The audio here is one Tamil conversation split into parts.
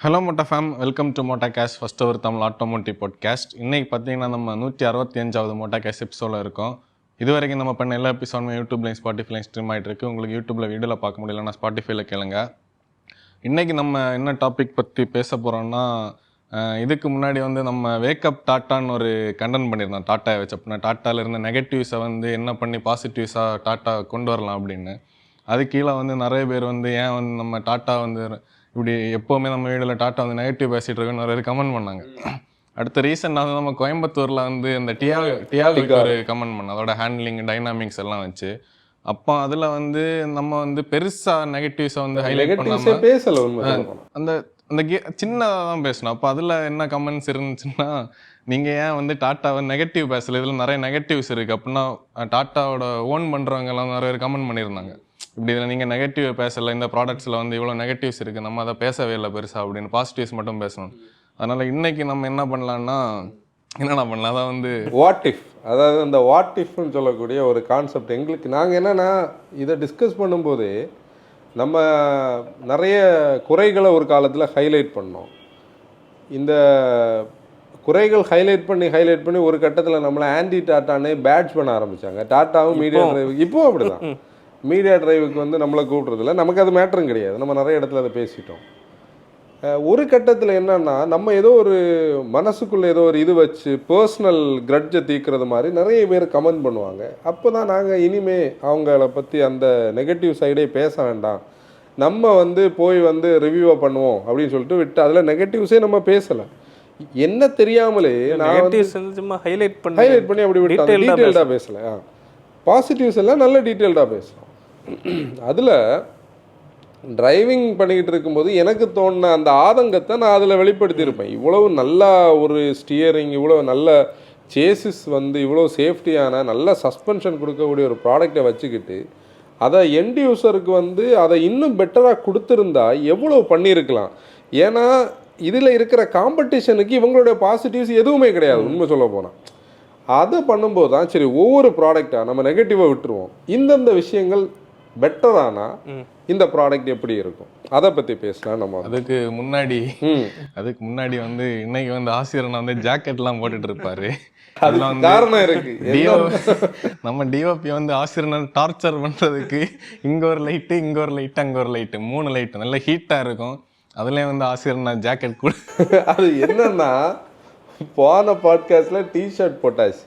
ஹலோ மோட்டா ஃபேம், வெல்கம் டு மோட்டா கேஷ் ஃபர்ஸ்ட் ஒரு தமிழ் ஆட்டோமோட்டிவ் பாட்காஸ்ட். இன்றைக்கி பார்த்தீங்கன்னா நம்ம 165வது மோட்டா கேஷ் எபிசோடில் இருக்கோம். இது வரைக்கும் நம்ம பண்ண எல்லா எபிசோடுமே யூடியூப்லையும் ஸ்பாட்டிஃபைலையும் ஸ்ட்ரீம் ஆகிட்டு இருக்கு. உங்களுக்கு யூடியூப்பில் வீடியோவில் பார்க்க முடியலன்னா ஸ்பாட்டிஃபைல கேளுங்க. இன்றைக்கி நம்ம என்ன டாபிக் பற்றி பேச போகிறோம்னா, இதுக்கு முன்னாடி வந்து நம்ம வேக்கப் டாட்டான்னு ஒரு கண்டென்ட் பண்ணியிருந்தோம். டாட்டா வச்சு அப்படின்னா டாட்டாவில் இருந்த நெகட்டிவ்ஸை வந்து என்ன பண்ணி பாசிட்டிவ்ஸாக டாட்டா கொண்டு வரலாம் அப்படின்னு. அது கீழே வந்து நிறைய பேர் வந்து ஏன் வந்து நம்ம டாட்டா வந்து இப்படி எப்போவுமே நம்ம வீடியோவில் டாட்டா வந்து நெகட்டிவ் பேசிகிட்டு இருக்கோன்னு நிறைய கமெண்ட் பண்ணாங்க. அடுத்த ரீசெண்டாக வந்து நம்ம கோயம்புத்தூரில் வந்து இந்த டியாவிக்கு ஒரு கமெண்ட் பண்ணோம், அதோட ஹேண்ட்லிங் டைனாமிக்ஸ் எல்லாம் வச்சு. அப்போ அதில் வந்து நம்ம வந்து பெருசாக நெகட்டிவ்ஸை வந்து ஹைலைட் பண்ணாமல் பேசல, அந்த அந்த சின்னதாக தான் பேசணும். அப்போ அதில் என்ன கமெண்ட்ஸ் இருந்துச்சுன்னா, நீங்கள் ஏன் வந்து டாட்டாவை நெகட்டிவ் பேசலை, இதில் நிறைய நெகட்டிவ்ஸ் இருக்குது அப்படின்னா டாட்டாவோட ஓன் பண்ணுறவங்க எல்லாம் நிறைய பேர் கமெண்ட் பண்ணியிருந்தாங்க. இப்படி இதில் நீங்கள் நெகட்டிவ் பேசலை, இந்த ப்ராடக்ட்ஸில் வந்து இவ்வளோ நெகட்டிவ்ஸ் இருக்குது, நம்ம அதை பேசவே இல்லை பெருசாக அப்படின்னு, பாசிட்டிவ்ஸ் மட்டும் பேசணும். அதனால் இன்றைக்கி நம்ம என்ன பண்ணலான்னா, என்னென்ன பண்ணலாம், அதான் வந்து வாட் இஃப், அதாவது அந்த வாட் இஃப்னு சொல்லக்கூடிய ஒரு கான்செப்ட் எங்களுக்கு நாங்கள் என்னென்னா இதை டிஸ்கஸ் பண்ணும்போது நம்ம நிறைய குறைகளை ஒரு காலத்தில் ஹைலைட் பண்ணோம். இந்த குறைகள் ஹைலைட் பண்ணி ஒரு கட்டத்தில் நம்மளை ஆன்டி டாட்டானே பேட்ச் பண்ண ஆரம்பித்தாங்க. டாட்டாவும் மீடியா டிரைவுக்கு இப்போ அப்படி தான் மீடியா டிரைவுக்கு வந்து நம்மளை கூப்பிட்றதில்ல. நமக்கு அது மேட்டரும் கிடையாது, நம்ம நிறைய இடத்துல அதை பேசிட்டோம். ஒரு கட்டத்தில் என்னன்னா, நம்ம ஏதோ ஒரு மனசுக்குள்ளே ஏதோ ஒரு இது வச்சு பர்சனல் கிரட்ஜை தீர்க்கிறது மாதிரி நிறைய பேர் கமெண்ட் பண்ணுவாங்க. அப்போ தான் நாங்கள் இனிமே அவங்கள பற்றி அந்த நெகட்டிவ் சைடே பேச வேண்டாம், நம்ம வந்து போய் வந்து ரிவ்யூவை பண்ணுவோம் அப்படின்னு சொல்லிட்டு விட்டு அதில் நெகட்டிவ்ஸே நம்ம பேசலை. என்ன தெரியாமலே நான் ஹைலைட் பண்ணி அப்படி விட்டு டீட்டெயில்டாக பேசலை. பாசிட்டிவ்ஸ் எல்லாம் நல்ல டீட்டெயில்டாக பேசுகிறோம். அதில் டிரைவிங் பண்ணிக்கிட்டு இருக்கும்போது எனக்கு தோணுன அந்த ஆதங்கத்தை நான் அதில் வெளிப்படுத்தியிருப்பேன். இவ்வளவு நல்லா ஒரு ஸ்டியரிங், இவ்வளோ நல்ல சேசிஸ் வந்து இவ்வளோ சேஃப்டியான நல்ல சஸ்பென்ஷன் கொடுக்கக்கூடிய ஒரு ப்ராடக்டை வச்சுக்கிட்டு அதை எண்ட் யூஸருக்கு வந்து அதை இன்னும் பெட்டராக கொடுத்துருந்தா எவ்வளோ பண்ணியிருக்கலாம். ஏன்னா இதில் இருக்கிற காம்படிஷனுக்கு இவங்களுடைய பாசிட்டிவ்ஸ் எதுவுமே கிடையாது உண்மை சொல்ல போனால். அதை பண்ணும்போது தான் சரி, ஒவ்வொரு ப்ராடக்டாக நம்ம நெகட்டிவாக விட்டுருவோம், இந்தந்த விஷயங்கள் பெட்டரானா இந்த ப்ராடக்ட் எப்படி இருக்கும், அதை பற்றி பேசலாம். நம்ம அதுக்கு முன்னாடி வந்து இன்னைக்கு வந்து ஆசிரியர் வந்து ஜாக்கெட்லாம் போட்டுட்டு இருப்பாரு. அதெல்லாம் காரணம் இருக்கு. நம்ம டிஓபி வந்து ஆசிரியர் டார்ச்சர் பண்ணுறதுக்கு இங்கே ஒரு லைட்டு, இங்கே ஒரு லைட்டு, அங்கே ஒரு லைட்டு, 3 லைட்டு நல்ல ஹீட்டாக இருக்கும். அதுலேயும் வந்து ஆசிரியர் ஜாக்கெட் கூட அது என்னன்னா, போன பாட்காஸ்டில் டிஷர்ட் போட்டாச்சு.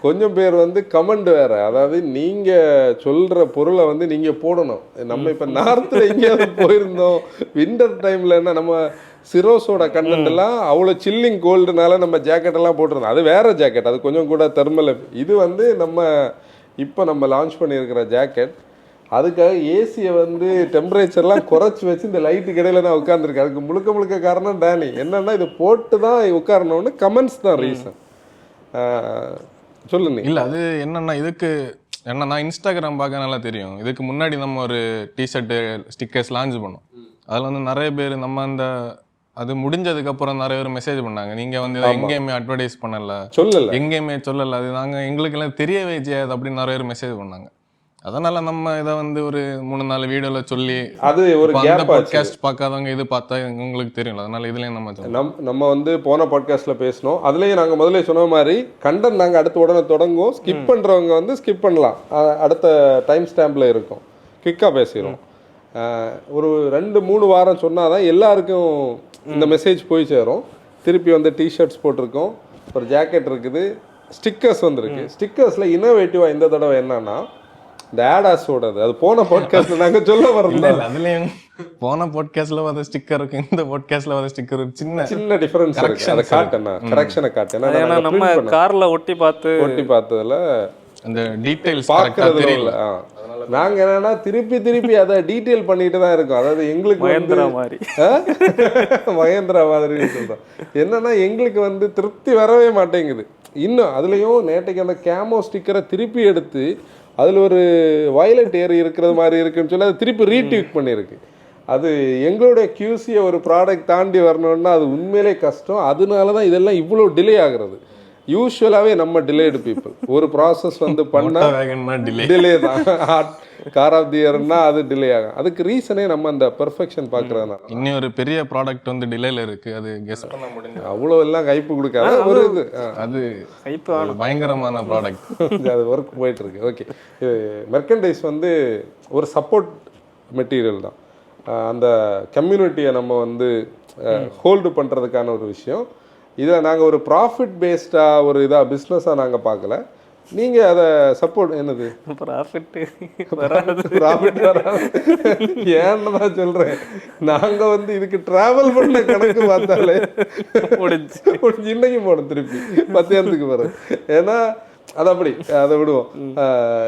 கொஞ்சம் பேர் வந்து கமெண்ட் வேறு, அதாவது நீங்கள் சொல்கிற பொருளை வந்து நீங்கள் போடணும். நம்ம இப்போ நார்த்தில் எங்கேயாவது போயிருந்தோம் வின்டர் டைமில், என்ன நம்ம சிரோஸோட கண்டென்ட் எல்லாம் அவ்வளோ சில்லிங் கோல்டுனால நம்ம ஜாக்கெட்டெல்லாம் போட்டிருந்தோம். அது வேறு ஜாக்கெட், அது கொஞ்சம் கூட தெர்மல். இது வந்து இப்போ நம்ம லான்ச் பண்ணியிருக்கிற ஜாக்கெட். அதுக்காக ஏசியை வந்து டெம்பரேச்சர்லாம் குறைச்சி வச்சு இந்த லைட்டுக்கு இடையில தான் உட்காந்துருக்கு. அதுக்கு முழுக்க காரணம் டேனி. என்னென்னா இது போட்டு தான் உட்காரணும்னு கமெண்ட்ஸ் தான் ரீசன். சொல்லுங்க. இல்லை அது என்னென்னா, இதுக்கு என்னன்னா இன்ஸ்டாகிராம் பார்க்க நல்லா தெரியும். இதுக்கு முன்னாடி நம்ம ஒரு டிஷர்ட்டு ஸ்டிக்கர்ஸ் லான்ச் பண்ணோம். அதில் வந்து நிறைய பேர் நம்ம அந்த அது முடிஞ்சதுக்கப்புறம் நிறைய பேர் மெசேஜ் பண்ணாங்க, நீங்கள் வந்து எங்கேயுமே அட்வர்டைஸ் பண்ணலை, எங்கேயுமே சொல்லலை, அது நாங்கள் எங்களுக்கு எல்லாம் தெரியவே செய்யாது அப்படின்னு நிறைய பேர் மெசேஜ் பண்ணாங்க. அதனால நம்ம இதை வந்து ஒரு 3-4 வீடியோவில் சொல்லி அது ஒரு பாட்காஸ்ட் பார்க்காதவங்க இது பார்த்தா உங்களுக்கு தெரியும். அதனால இதுலேயும் நம்ம வந்து போன பாட்காஸ்ட்டில் பேசணும். அதுலேயும் நாங்கள் முதல்ல சொன்ன மாதிரி கண்டென்ட் நாங்கள் அடுத்த உடனே தொடங்குவோம். ஸ்கிப் பண்ணுறவங்க வந்து ஸ்கிப் பண்ணலாம், அடுத்த டைம் ஸ்டாம்பில் இருக்கும், குயிக்காக பேசிடுவோம். ஒரு 2-3 வாரம் சொன்னால் தான் எல்லாருக்கும் இந்த மெசேஜ் போய் சேரும். திருப்பி வந்து டிஷர்ட்ஸ் போட்டிருக்கோம், ஒரு ஜாக்கெட் இருக்குது, ஸ்டிக்கர்ஸ் வந்துருக்கு. ஸ்டிக்கர்ஸில் இன்னோவேட்டிவாக இந்த தடவை என்னன்னா இந்த ஆடாஸோடது, அது போன பாட்காஸ்ட்ல நாங்கள் சொல்ல வரல. அதுலேயும் போன பாட்காஸ்ட்ல வர ஸ்டிக்கர் இருக்கு, இந்த பாட்காஸ்ட்ல வர ஸ்டிக்கர் சின்ன டிஃபரன்ஸ் இருக்கு. அதை காட்டேன்னா கரெக்ஷனை காட்டேன்னா நம்ம கார்ல ஒட்டி பார்த்ததுல அந்த டீடைல்ஸ் பார்க்கறது தெரியல. நாங்க என்னன்னா திருப்பி அதை டீட்டெயில் பண்ணிட்டு தான் இருக்கோம். அதாவது எங்களுக்கு மகேந்திரா மாதிரி சொல்றோம். என்னன்னா எங்களுக்கு வந்து திருப்தி வரவே மாட்டேங்குது இன்னும். அதுலயும் நேற்றைக்கு அந்த கேமோ ஸ்டிக்கரை திருப்பி எடுத்து அதில் ஒரு வயலட் ஏரி இருக்கிறது மாதிரி இருக்குன்னு சொல்லி அதை திருப்பி ரீட்வீட் பண்ணியிருக்கு. அது எங்களுடைய கியூசியை ஒரு ப்ராடக்ட் தாண்டி வரணும்னா அது உண்மையிலே கஷ்டம். அதனால தான் இதெல்லாம் இவ்வளோ டிலே ஆகுறது. யூஸ்வலாகவே நம்ம டிலேடு பீப்புள். ஒரு ப்ராசஸ் வந்து பண்ணால் டிலே தான். கார் ஆஃப் தி இயர்னா அது டிலே ஆகும். அதுக்கு ரீசனே நம்ம அந்த பெர்ஃபெக்ஷன் பார்க்குறதுனால. இன்னும் ஒரு பெரிய ப்ராடக்ட் வந்து டிலேல இருக்குது, அது கெஸ் பண்ண முடிஞ்சு அவ்வளோ எல்லாம் கைப்பு கொடுக்காது. ஒரு இது அது பயங்கரமான ப்ராடக்ட். அது ஒர்க் போயிட்டுருக்கு. ஓகே, மெர்கண்டைஸ் வந்து ஒரு சப்போர்ட் மெட்டீரியல் தான். அந்த கம்யூனிட்டியை நம்ம வந்து ஹோல்டு பண்ணுறதுக்கான ஒரு விஷயம். இதை நாங்கள் ஒரு ப்ராஃபிட் பேஸ்டாக ஒரு இதாக பிஸ்னஸாக நாங்கள் பார்க்கல. நீங்கள் அதை சப்போர்ட் என்னது ப்ராஃபிட் வராது ஏன்னு தான் சொல்கிறேன். நாங்கள் வந்து இதுக்கு ட்ராவல் பண்ண கணக்கு பார்த்தாலே இன்னைக்கு போனோம் திருப்பி 10 வரும். ஏன்னா அது அப்படி அதை விடுவோம்.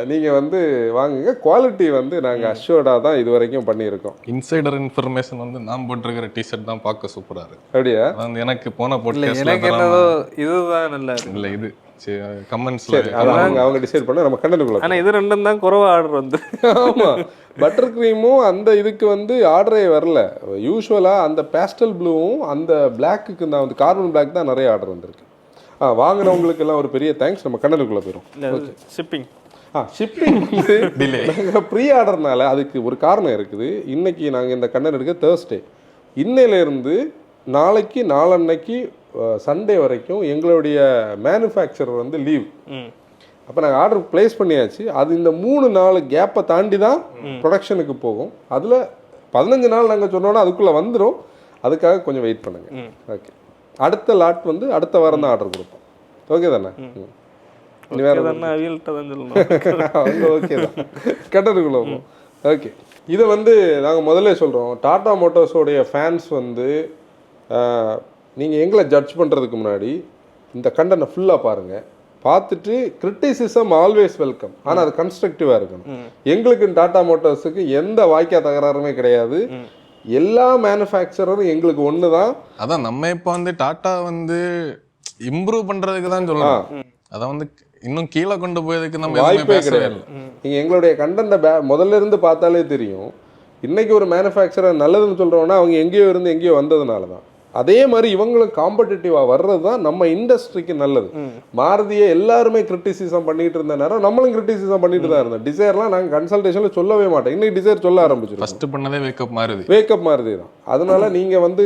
நீங்கள் வந்து வாங்குங்க. குவாலிட்டி வந்து நாங்கள் அஷ்யூர்டாக தான் இது வரைக்கும் பண்ணியிருக்கோம். இன்சைடர் இன்ஃபர்மேஷன் வந்து நான் போட்டிருக்கிற டிஷர்ட் தான் பார்க்க சூப்பராக இருக்கு. அப்படியா? வந்து எனக்கு போன இதுதான் நல்லா இல்லை இது கமெண்ட்ஸ்ல அவங்க டிசைட் பண்ண நம்ம கண்டனுக்குள்ள. ஆனால் இது ரெண்டும் தான் குறைவா ஆர்டர் வந்து. ஆமாம், பட்டர் க்ரீமும் அந்த இதுக்கு வந்து ஆர்டரே வரல. யூஸ்வலாக அந்த பேஸ்டல் ப்ளூவும் அந்த பிளாக்குக்கு தான் வந்து கார்பன் பிளாக் தான் நிறைய ஆர்டர் வந்திருக்கு. வாங்கினவங்களுக்கு எல்லாம் ஒரு பெரிய தேங்க்ஸ். நம்ம கண்டனுக்குள்ள போயிடும். ஷிப்பிங் வந்து நாங்கள் ப்ரீ ஆர்டர்னால அதுக்கு ஒரு காரணம் இருக்குது. இன்னைக்கு நாங்கள் இந்த கண்டன் எடுக்க தேர்ஸ்டே, இன்னையிலேருந்து நாளைக்கு நாளன்னைக்கு சண்டே வரைக்கும் எங்களுடைய மேனுஃபேக்சரர் வந்து லீவ். அப்போ நாங்கள் ஆர்டர் பிளேஸ் பண்ணியாச்சு. அது இந்த 3 நாள் கேப்பை தாண்டி தான் ப்ரொடக்ஷனுக்கு போகும். அதில் 15 நாள் நாங்கள் சொன்னோன்னா அதுக்குள்ளே வந்துடும். அதுக்காக கொஞ்சம் வெயிட் பண்ணுங்க. ஓகே, அடுத்த லாட் வந்து அடுத்த வாரம் தான் ஆர்டர் கொடுப்போம். ஓகே தானே? ஓகே தான், கட்டதுக்குள்ள போகும். ஓகே, இதை வந்து நாங்கள் முதல்ல சொல்கிறோம். டாடா மோட்டார்ஸோடைய ஃபேன்ஸ் வந்து நீங்கள் எங்களை ஜட்ஜ் பண்ணுறதுக்கு முன்னாடி இந்த கண்டனை ஃபுல்லாக பாருங்கள். பார்த்துட்டு கிரிட்டிசிசம் ஆல்வேஸ் வெல்கம், ஆனால் அது கன்ஸ்ட்ரக்டிவாக இருக்கணும். எங்களுக்கு டாடா மோட்டார்ஸுக்கு எந்த வாய்க்கா தகராறுமே கிடையாது. எல்லா மேனுஃபேக்சரரும் எங்களுக்கு ஒன்று தான். அதான் நம்ம இப்போ வந்து டாட்டா வந்து இம்ப்ரூவ் பண்ணுறதுக்கு தான் சொல்லலாம். அதை வந்து இன்னும் கீழே கொண்டு போயதுக்கு நம்ம வாய்ப்பே கிடையாது. நீங்கள் எங்களுடைய கண்டென்ட்டை முதல்ல இருந்து பார்த்தாலே தெரியும். இன்னைக்கு ஒரு மேனுஃபேக்சரர் நல்லதுன்னு சொல்கிறோன்னா அவங்க எங்கேயோ இருந்து எங்கேயோ வந்ததுனால தான். அதே மாதிரி இவங்களும் காம்படிட்டிவாக வர்றது தான் நம்ம இண்டஸ்ட்ரிக்கு நல்லது. மாருதியை எல்லாருமே கிரிட்டிசிசம் பண்ணிட்டு இருந்த நேரம் நம்மளும் கிரிட்டிசிசம் பண்ணிட்டு தான் இருந்தோம். டிசைர்லாம் நாங்கள் கன்சல்டேஷனில் சொல்லவே மாட்டோம். இன்னைக்கு டிசைர் சொல்ல ஆரம்பிச்சிருக்கோம். ஃபர்ஸ்ட் பண்ணதே வேக்கப் மாருதி தான். அதனால நீங்கள் வந்து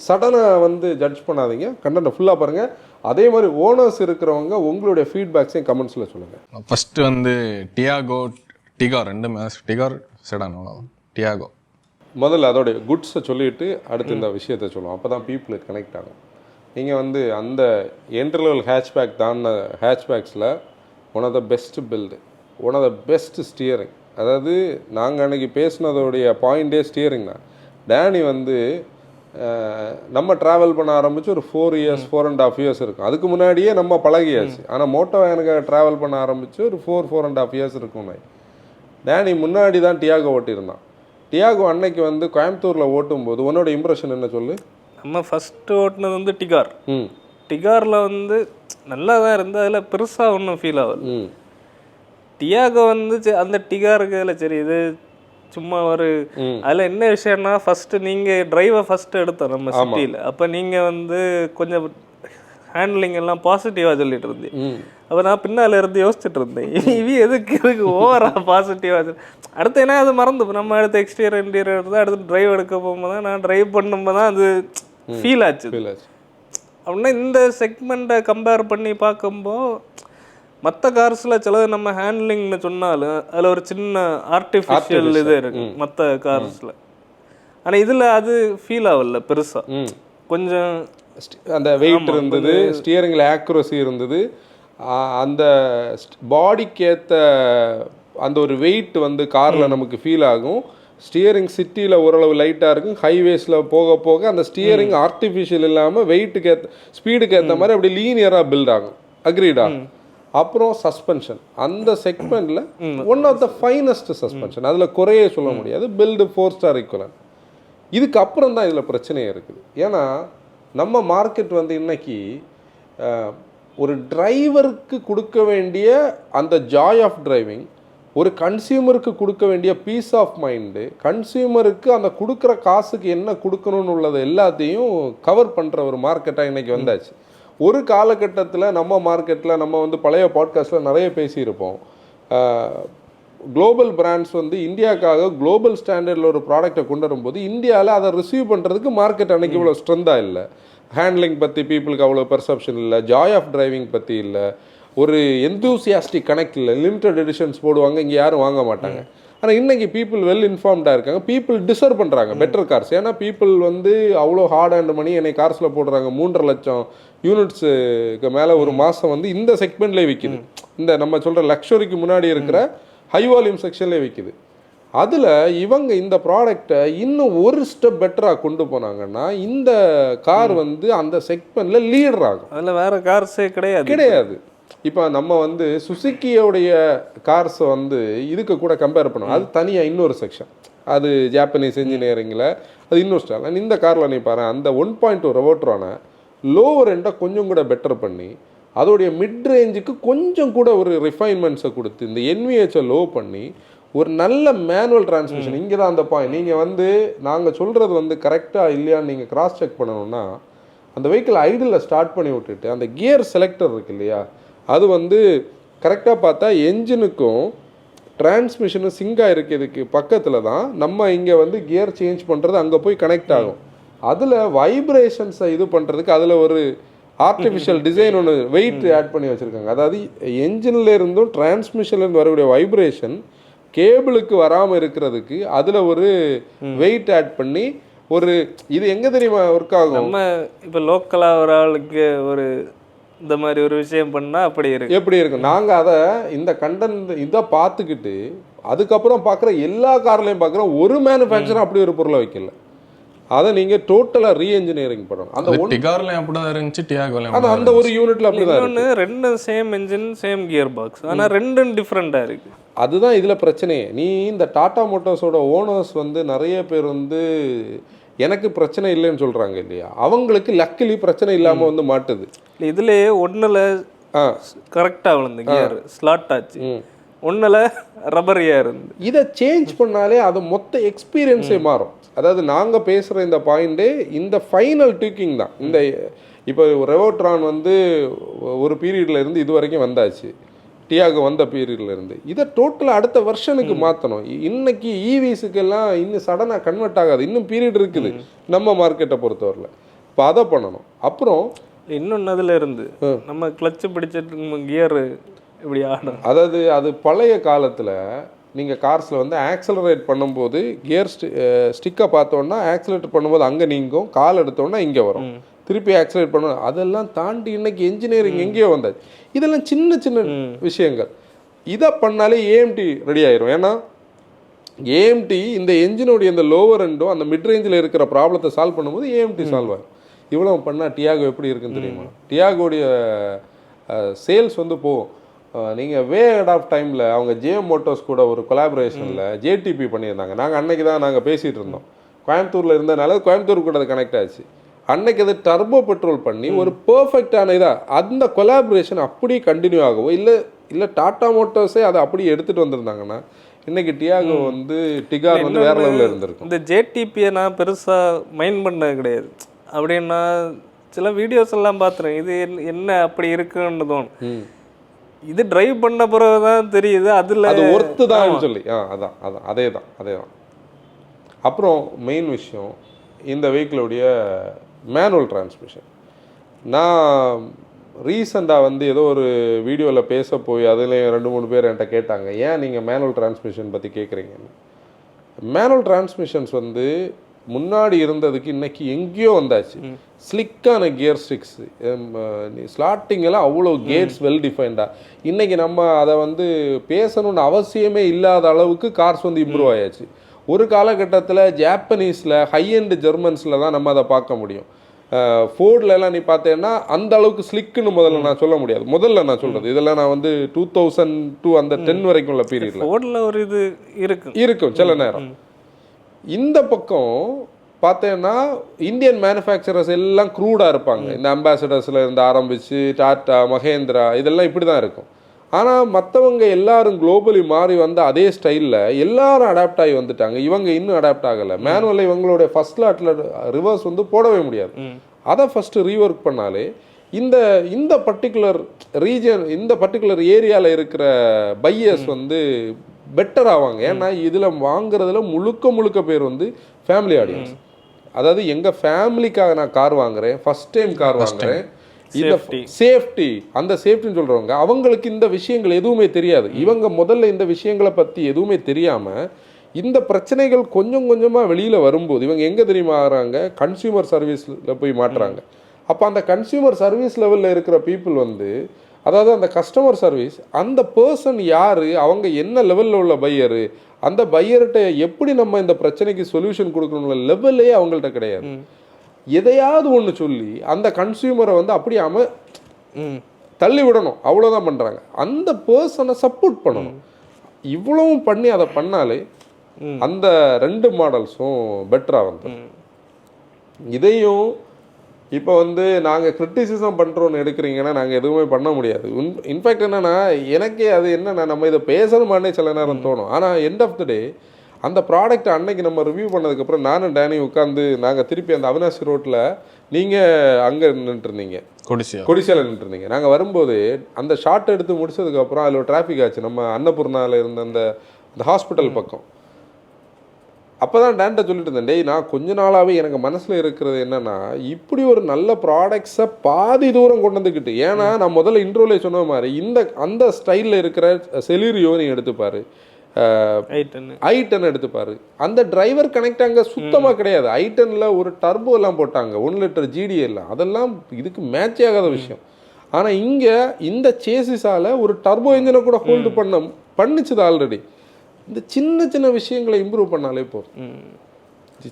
சடனாக வந்து ஜட்ஜ் பண்ணாதீங்க. கண்டென்ட்டை ஃபுல்லாக பாருங்கள். அதே மாதிரி ஓனர்ஸ் இருக்கிறவங்க உங்களுடைய ஃபீட்பேக்ஸையும் கமெண்ட்ஸில் சொல்லுங்கள். ஃபஸ்ட்டு வந்து டிகார் ரெண்டுமே டிகார் செடான் டியாகோ முதல்ல அதோடைய குட்ஸை சொல்லிவிட்டு அடுத்து இந்த விஷயத்தை சொல்லுவோம். அப்போ தான் பீப்புளுக்கு கனெக்ட் ஆகும். நீங்கள் வந்து அந்த என்ட்ரி லெவல் ஹேட்ச்பேக் தான் ஹேட்ச்பேக்ஸில் one of the best build, one of the best steering. அதாவது நாங்கள் அன்றைக்கி பேசினதோடைய பாயிண்டே ஸ்டியரிங் தான். டேனி வந்து நம்ம ட்ராவல் பண்ண ஆரம்பித்து ஒரு 4.5 இயர்ஸ் இருக்கும். அதுக்கு முன்னாடியே நம்ம பழகியாச்சு. ஆனால் மோட்டோ வேனுக்காக ட்ராவல் பண்ண ஆரம்பித்து ஒரு 4.5 இயர்ஸ் இருக்கும். டேனி முன்னாடி தான் டியாகோ ஓட்டியிருந்தான். டியாகோ அன்னைக்கு வந்து கோயம்புத்தூரில் ஓட்டும்போது உன்னோட இம்ப்ரெஷன் என்ன சொல்லு? நம்ம ஃபஸ்ட்டு ஓட்டினது வந்து டிகார். டிகாரில் வந்து நல்லா தான் இருந்து அதில் பெருசாக ஒன்றும் ஃபீல் ஆகுது. டியாகோ வந்து அந்த டிகாருக்கு அதில் சரி இது சும்மா ஒரு அதில் என்ன விஷயம்னா ஃபஸ்ட்டு நீங்கள் டிரைவை ஃபஸ்ட்டு எடுத்தோம் நம்ம சிட்டியில். அப்போ நீங்கள் வந்து கொஞ்சம் ஹேண்ட்லிங் எல்லாம் பாசிட்டிவாக சொல்லிட்டு இருந்தேன். அப்போ நான் பின்னால் இருந்து யோசிச்சுட்டு இருந்தேன், எதுக்கு ஓவராக பாசிட்டிவாக. அடுத்து என்ன அது மறந்து நம்ம அடுத்து எக்ஸ்டீரியர் இன்டீரியர் எடுத்து அடுத்து டிரைவ் எடுக்க போகும்போது தான் நான் டிரைவ் பண்ணும்போது தான் அது ஃபீல் ஆச்சு. அப்படின்னா இந்த செக்மெண்ட்டை கம்பேர் பண்ணி பார்க்கும்போது மற்ற கார்ஸில் சிலது நம்ம ஹேண்ட்லிங்னு சொன்னாலும் அதில் ஒரு சின்ன ஆர்டிஃபிஷியல் இது இருக்கு மற்ற கார்ஸில். ஆனால் இதில் அது ஃபீல் ஆகல பெருசாக. கொஞ்சம் அந்த வெயிட் இருந்தது, ஸ்டியரிங்கில் ஆக்யூரசி இருந்தது, அந்த பாடிக்கு ஏற்ற அந்த ஒரு வெயிட் வந்து காரில் நமக்கு ஃபீல் ஆகும். ஸ்டியரிங் சிட்டியில் ஓரளவு லைட்டாக இருக்கும். ஹைவேஸில் போக போக அந்த ஸ்டியரிங் ஆர்டிஃபிஷியல் இல்லாமல் வெயிட்டுக்கு ஏற்ற ஸ்பீடுக்கு ஏற்ற மாதிரி அப்படி லீனியராக பில்ட் ஆகும். அக்ரீடா? அப்புறம் சஸ்பென்ஷன் அந்த செக்மெண்ட்டில் one of the finest suspension, அதில் குறையே சொல்ல முடியாது. Build 4 star equivalent. இதுக்கு அப்புறம் தான் இதில் பிரச்சனையே இருக்குது. ஏன்னா நம்ம மார்க்கெட் வந்து இன்னைக்கு ஒரு டிரைவருக்கு கொடுக்க வேண்டிய அந்த ஜாய் ஆஃப் டிரைவிங், ஒரு கன்சியூமருக்கு கொடுக்க வேண்டிய பீஸ் ஆஃப் மைண்டு, கன்சியூமருக்கு அந்த கொடுக்குற காசுக்கு என்ன கொடுக்கணும்னு உள்ளது எல்லாத்தையும் கவர் பண்ணுற ஒரு மார்க்கெட்டாக இன்றைக்கி வந்தாச்சு. ஒரு காலகட்டத்தில் நம்ம மார்க்கெட்டில் நம்ம வந்து பழைய பாட்காஸ்ட்டில் நிறைய பேசியிருப்போம். குளோபல் பிராண்ட்ஸ் வந்து இந்தியாவுக்காக குளோபல் ஸ்டாண்டர்டில் ஒரு ப்ராடக்டை கொண்டு வரும்போது இந்தியாவில் அதை ரிசீவ் பண்ணுறதுக்கு மார்க்கெட் அன்றைக்கி இவ்வளோ ஸ்ட்ரென்த்தாக இல்லை. ஹேண்ட்லிங் பற்றி பீப்புளுக்கு அவ்வளோ பெர்செப்ஷன் இல்லை, ஜாய் ஆஃப் டிரைவிங் பற்றி இல்லை, ஒரு எந்தூசியாஸ்டிக் கனெக்ட் இல்லை. லிமிடெட் எடிஷன்ஸ் போடுவாங்க, இங்கே யாரும் வாங்க மாட்டாங்க. ஆனால் இன்றைக்கி பீப்புள் வெல் இன்ஃபார்ம்டாக இருக்காங்க, பீப்புள் டிசர்வ் பண்ணுறாங்க பெட்டர் கார்ஸ். ஏன்னா பீப்புள் வந்து அவ்வளோ ஹார்ட் அண்ட் மணி என்னை கார்ஸில் போடுறாங்க. 3.5 லட்சம் யூனிட்ஸுக்கு மேலே ஒரு மாதம் வந்து இந்த செக்மெண்ட்லேயே விற்கிது. இந்த நம்ம சொல்கிற லக்ஸுரிக்கு முன்னாடி இருக்கிற ஹை வால்யூம் செக்ஷன்லேயே விற்கிது. அதில் இவங்க இந்த ப்ராடக்டை இன்னும் ஒரு ஸ்டெப் பெட்டராக கொண்டு போனாங்கன்னா இந்த கார் வந்து அந்த செக்மெண்ட்டில் லீடர் ஆகும். அதில் வேறு கார்ஸே கிடையாது. இப்போ நம்ம வந்து சுசுக்கியோடைய கார்ஸை வந்து இதுக்கு கூட கம்பேர் பண்ணுவோம். அது தனியாக இன்னொரு செக்ஷன், அது ஜாப்பனீஸ் இன்ஜினியரிங்கில் அது இன்னொரு ஸ்டைல். இந்த காரில் நீ பாரு, அந்த 1.2 ரெவோட்ரான லோவர் எண்டை கொஞ்சம் கூட பெட்டர் பண்ணி அதோடைய மிட் ரேஞ்சுக்கு கொஞ்சம் கூட ஒரு ரிஃபைன்மெண்ட்ஸை கொடுத்து இந்த என்விஹெச்சை லோ பண்ணி ஒரு நல்ல மேனுவல் டிரான்ஸ்மிஷன். இங்கே தான் அந்த பாயிண்ட். நீங்கள் வந்து நாங்கள் சொல்கிறது வந்து கரெக்டாக இல்லையான்னு நீங்கள் கிராஸ் செக் பண்ணணும்னா அந்த வெஹிக்கிள் ஐடில் ஸ்டார்ட் பண்ணி விட்டுட்டு அந்த கியர் செலக்டர் இருக்கு இல்லையா, அது வந்து கரெக்டாக பார்த்தா என்ஜினுக்கும் டிரான்ஸ்மிஷனும் சிங்காக இருக்கிறதுக்கு பக்கத்தில் தான் நம்ம இங்கே வந்து கியர் சேஞ்ச் பண்ணுறது அங்கே போய் கனெக்ட் ஆகும். அதில் வைப்ரேஷன்ஸை இது பண்ணுறதுக்கு அதில் ஒரு ஆர்டிஃபிஷியல் டிசைன் ஒன்று வெயிட் ஆட் பண்ணி வச்சுருக்காங்க. அதாவது என்ஜினில் இருந்தும் டிரான்ஸ்மிஷன்லேருந்து வரக்கூடிய வைப்ரேஷன் கேபிளுக்கு வராமல் இருக்கிறதுக்கு அதில் ஒரு வெயிட் ஆட் பண்ணி ஒரு இது எங்கே தெரியுமா ஒர்க் ஆகும். நம்ம இப்போ லோக்கலாக ஒரு ஆளுக்கு ஒரு இந்த மாதிரி ஒரு விஷயம் பண்ணால் அப்படி இருக்கு எப்படி இருக்கும். நாங்கள் அதை இந்த கண்டென்ட் இதை பார்த்துக்கிட்டு அதுக்கப்புறம் பார்க்குற எல்லா கார்லையும் பார்க்குறோம் ஒரு மேனுஃபேக்சரும் அப்படி ஒரு பொருளை வைக்கல. அதை நீங்கள் டோட்டலாக ரீஎன்ஜினியரிங் பண்ணணும். அந்த டிகார்லையும் அப்படிதான் இருந்துச்சு, டியாகோலையும் அது அந்த ஒரு யூனிட்ல அப்படிதான் இருக்கு. ரெண்டும் same engine same gear box, ஆனால் ரெண்டும் டிஃப்ரெண்ட்டாக இருக்கு. அதுதான் இதில் பிரச்சனையே. நீ இந்த டாடா மோட்டார்ஸோட ஓனர்ஸ் வந்து நிறைய பேர் வந்து எனக்கு பிரச்சனை இல்லைன்னு சொல்கிறாங்க இல்லையா, அவங்களுக்கு லக்கிலி பிரச்சனை இல்லாமல் வந்து மாட்டுது. இதுலேயே ஒன்றில் கரெக்டாக விழுந்து கியர் ஸ்லாட் ஆச்சு, ஒன்றில் ரப்பர் கியர் இருந்து. இதை சேஞ்ச் பண்ணாலே அது மொத்த எக்ஸ்பீரியன்ஸே மாறும். அதாவது நாங்கள் பேசுகிற இந்த பாயிண்டே இந்த ஃபைனல் ட்வீக்கிங் தான். இந்த இப்போ ரெவோட்ரான் வந்து ஒரு பீரியடில் இருந்து இது வரைக்கும் வந்தாச்சு, டியாகோ வந்த பீரியட்லேருந்து இதை டோட்டலாக அடுத்த வெர்ஷனுக்கு மாற்றணும். இன்னைக்கு ஈவிஸுக்கெல்லாம் இன்னும் சடனாக கன்வெர்ட் ஆகாது, இன்னும் பீரியட் இருக்குது நம்ம மார்க்கெட்டை பொறுத்தவரையில். இப்போ அதை பண்ணணும். அப்புறம் இன்னொன்று அதில் இருந்து நம்ம கிளச்சு பிடிச்சிட்டு கியர் இப்படி ஆடும். அதாவது அது பழைய காலத்தில் நீங்கள் கார்ஸில் வந்து ஆக்சலரேட் பண்ணும்போது கியர் ஸ்டிக்கை பார்த்தோன்னா ஆக்சலரேட் பண்ணும்போது அங்கே நீங்கும், கால் எடுத்தோன்னா இங்கே வரும், திருப்பி ஆக்சலரேட் பண்ணணும். அதெல்லாம் தாண்டி இன்னைக்கு என்ஜினியரிங் எங்கேயோ வந்தாச்சு. இதெல்லாம் சின்ன சின்ன விஷயங்கள். இதை பண்ணாலே ஏஎம்டி ரெடி ஆயிரும். ஏன்னா ஏஎம்டி இந்த என்ஜினுடைய இந்த லோவர் எண்டும் அந்த மிட் ரேஞ்சில் இருக்கிற ப்ராப்ளத்தை சால்வ் பண்ணும்போது ஏஎம்டி சால்வ் ஆகும். இவ்வளோ பண்ணால் டியாகோ எப்படி இருக்குன்னு தெரியுமா? டியாகோடைய சேல்ஸ் வந்து போகும். நீங்கள் வே அட் ஆஃப் டைமில் அவங்க ஜேஎம் மோட்டோர்ஸ் கூட ஒரு கொலாபரேஷனில் ஜேடிபி பண்ணியிருந்தாங்க. நாங்கள் அன்னைக்கு தான் நாங்கள் பேசிகிட்டு இருந்தோம். கோயம்புத்தூரில் இருந்தனால கோயம்புத்தூர் கூட அது கனெக்ட் ஆச்சு. அன்னைக்கு அது டர்போ பெட்ரோல் பண்ணி ஒரு பர்ஃபெக்டான இதாக அந்த கொலாபரேஷன் அப்படியே கண்டினியூ ஆகும். இல்லை டாடா மோட்டோர்ஸே அதை அப்படியே எடுத்துகிட்டு வந்திருந்தாங்கன்னா இன்னைக்கு டியாகோ வந்து டிகார் வந்து வேற லெவலில் இருந்திருக்கும். இந்த ஜேடிபியை நான் பெருசாக மைண்ட் பண்ணது கிடையாது. அப்படின்னா சில வீடியோஸ் எல்லாம் பார்த்துறேன், இது என்ன அப்படி இருக்குன்னு தோணும். இது டிரைவ் பண்ண பிறகு தான் தெரியுது அதில் அது ஒர்த்து தான் சொல்லி. அதே தான். அப்புறம் மெயின் விஷயம் இந்த வெஹிக்கிளுடைய மேனுவல் டிரான்ஸ்மிஷன். நான் ரீசெண்டாக வந்து ஏதோ ஒரு வீடியோவில் பேச போய் அதுலேயும் 2-3 பேர் என்கிட்ட கேட்டாங்க, ஏன் நீங்கள் மேனுவல் டிரான்ஸ்மிஷன் பற்றி கேட்குறீங்கன்னு. மேனுவல் டிரான்ஸ்மிஷன்ஸ் வந்து முன்னாடி இருந்ததுக்கு இன்னைக்கு எங்கேயோ வந்தாச்சு. ஸ்லிக்கான கியர் ஸ்டிக்ஸ், ஸ்லாட்டிங்கெல்லாம் அவ்வளோ கேட்ஸ் வெல் டிஃபைன்டாக. இன்றைக்கி நம்ம அதை வந்து பேசணுன்னு அவசியமே இல்லாத அளவுக்கு கார்ஸ் வந்து இம்ப்ரூவ் ஆயாச்சு. ஒரு காலகட்டத்தில் ஜாப்பனீஸில் ஹைஎண்ட் ஜெர்மன்ஸில் தான் நம்ம அதை பார்க்க முடியும். ஃபோர்ட்லலாம் நீ பார்த்தேன்னா அந்த அளவுக்கு ஸ்லிக்குன்னு முதல்ல நான் சொல்ல முடியாது. முதல்ல நான் சொல்கிறது இதெல்லாம் நான் வந்து 2002 அந்த 10 வரைக்கும் உள்ள பீரியடில் ஃபோர்டில் ஒரு இது இருக்கும் சில நேரம். இந்த பக்கம் பார்த்தேன்னா இந்தியன் மேனுஃபேக்சரர்ஸ் எல்லாம் க்ரூடாக இருப்பாங்க. இந்த அம்பாசிடர்ஸில் இருந்து ஆரம்பித்து டாட்டா, மகேந்திரா இதெல்லாம் இப்படி தான் இருக்கும். ஆனால் மற்றவங்க எல்லாரும் குளோபலி மாறி வந்த அதே ஸ்டைலில் எல்லாரும் அடாப்ட் ஆகி வந்துட்டாங்க. இவங்க இன்னும் அடாப்ட் ஆகலை. மேனுவலில் இவங்களுடைய ஃபர்ஸ்ட் லாட்டில் ரிவர்ஸ் வந்து போடவே முடியாது. அதை ஃபஸ்ட்டு ரீஒர்க் பண்ணாலே இந்த இந்த பர்டிகுலர் ரீஜன், இந்த பர்டிகுலர் ஏரியாவில் இருக்கிற பையர்ஸ் வந்து பெட்டர் ஆவாங்க. ஏன்னா இதில் வாங்குறதுல முழுக்க பேர் வந்து ஃபேமிலி ஆடியன்ஸ். அதாவது எங்கள் ஃபேமிலிக்காக நான் கார் வாங்குறேன், ஃபர்ஸ்ட் டைம் கார் வாங்குறேன், இந்த சேஃப்டி, அந்த சேஃப்டின்னு சொல்கிறவங்க அவங்களுக்கு இந்த விஷயங்கள் எதுவுமே தெரியாது. இவங்க முதல்ல இந்த விஷயங்களை பற்றி எதுவுமே தெரியாமல் இந்த பிரச்சனைகள் கொஞ்சம் கொஞ்சமாக வெளியில் வரும்போது இவங்க எங்கே தெரியுமா ஆகிறாங்க, கன்சியூமர் சர்வீஸில் போய் மாட்டுறாங்க. அப்போ அந்த கன்சியூமர் சர்வீஸ் லெவலில் இருக்கிற பீப்புள் வந்து, அதாவது அந்த கஸ்டமர் சர்வீஸ், அந்த பர்சன் யார், அவங்க என்ன லெவலில் உள்ள பையரு, அந்த பையர்கிட்ட எப்படி நம்ம இந்த பிரச்சனைக்கு சொல்யூஷன் கொடுக்கணும்ல லெவல்லே அவங்கள்ட்ட கிடையாது. எதையாவது ஒன்று சொல்லி அந்த கன்சியூமரை வந்து அப்படியே தள்ளி விடணும், அவ்வளோதான் பண்ணுறாங்க. அந்த பர்சனை சப்போர்ட் பண்ணணும். இவ்வளவும் பண்ணி அதை பண்ணாலே அந்த ரெண்டு மாடல்ஸும் பெட்டராக வந்து இதையும் இப்போ வந்து நாங்கள் கிரிட்டிசிசம் பண்ணுறோன்னு எடுக்கிறீங்கன்னா நாங்கள் எதுவுமே பண்ண முடியாது. இன்ஃபேக்ட் என்னென்னா எனக்கே அது என்னென்னா நம்ம இதை பேசணுமானே சில நேரம் தோணும். ஆனால் எண்ட் ஆஃப் த டே அந்த ப்ராடக்ட்டை அன்னைக்கு நம்ம ரிவ்யூ பண்ணதுக்கப்புறம் நானும் டேனி உட்காந்து நாங்கள் திருப்பி அந்த அவினாசி ரோட்டில் நீங்கள் அங்கே நின்றுருந்தீங்க, கொடிசியாவில் நின்றுருந்தீங்க. நாங்கள் வரும்போது அந்த ஷார்ட் எடுத்து முடிச்சதுக்கப்புறம் அதில் ஒரு டிராஃபிக் ஆச்சு, நம்ம அன்னபூர்ணாவில் இருந்த அந்த ஹாஸ்பிட்டல் பக்கம். அப்போ தான் டேன்ட்ட சொல்லிட்டு இருந்தேன், டேய் நான் கொஞ்ச நாளாகவே எனக்கு மனசில் இருக்கிறது என்னென்னா, இப்படி ஒரு நல்ல ப்ராடக்ட்ஸை பாதி தூரம் கொண்டு வந்துக்கிட்டு, ஏன்னா நான் முதல்ல இன்ட்ரோலே சொன்ன மாதிரி அந்த ஸ்டைலில் இருக்கிற செலீரியோ நீ எடுத்துப்பாரு, i10 எடுத்துப்பாரு, அந்த டிரைவர் கனெக்ட் அங்கே சுத்தமாக கிடையாது. i10ல் ஒரு டர்போ எல்லாம் போட்டாங்க, 1 லிட்டர் GD எல்லாம், அதெல்லாம் இதுக்கு மேட்ச் ஆகாத விஷயம். ஆனால் இங்கே இந்த சேசிஸால் ஒரு டர்போ இன்ஜினை கூட ஹோல்டு பண்ணிச்சுது ஆல்ரெடி. இந்த சின்ன சின்ன விஷயங்களை இம்ப்ரூவ் பண்ணாலே போதும்.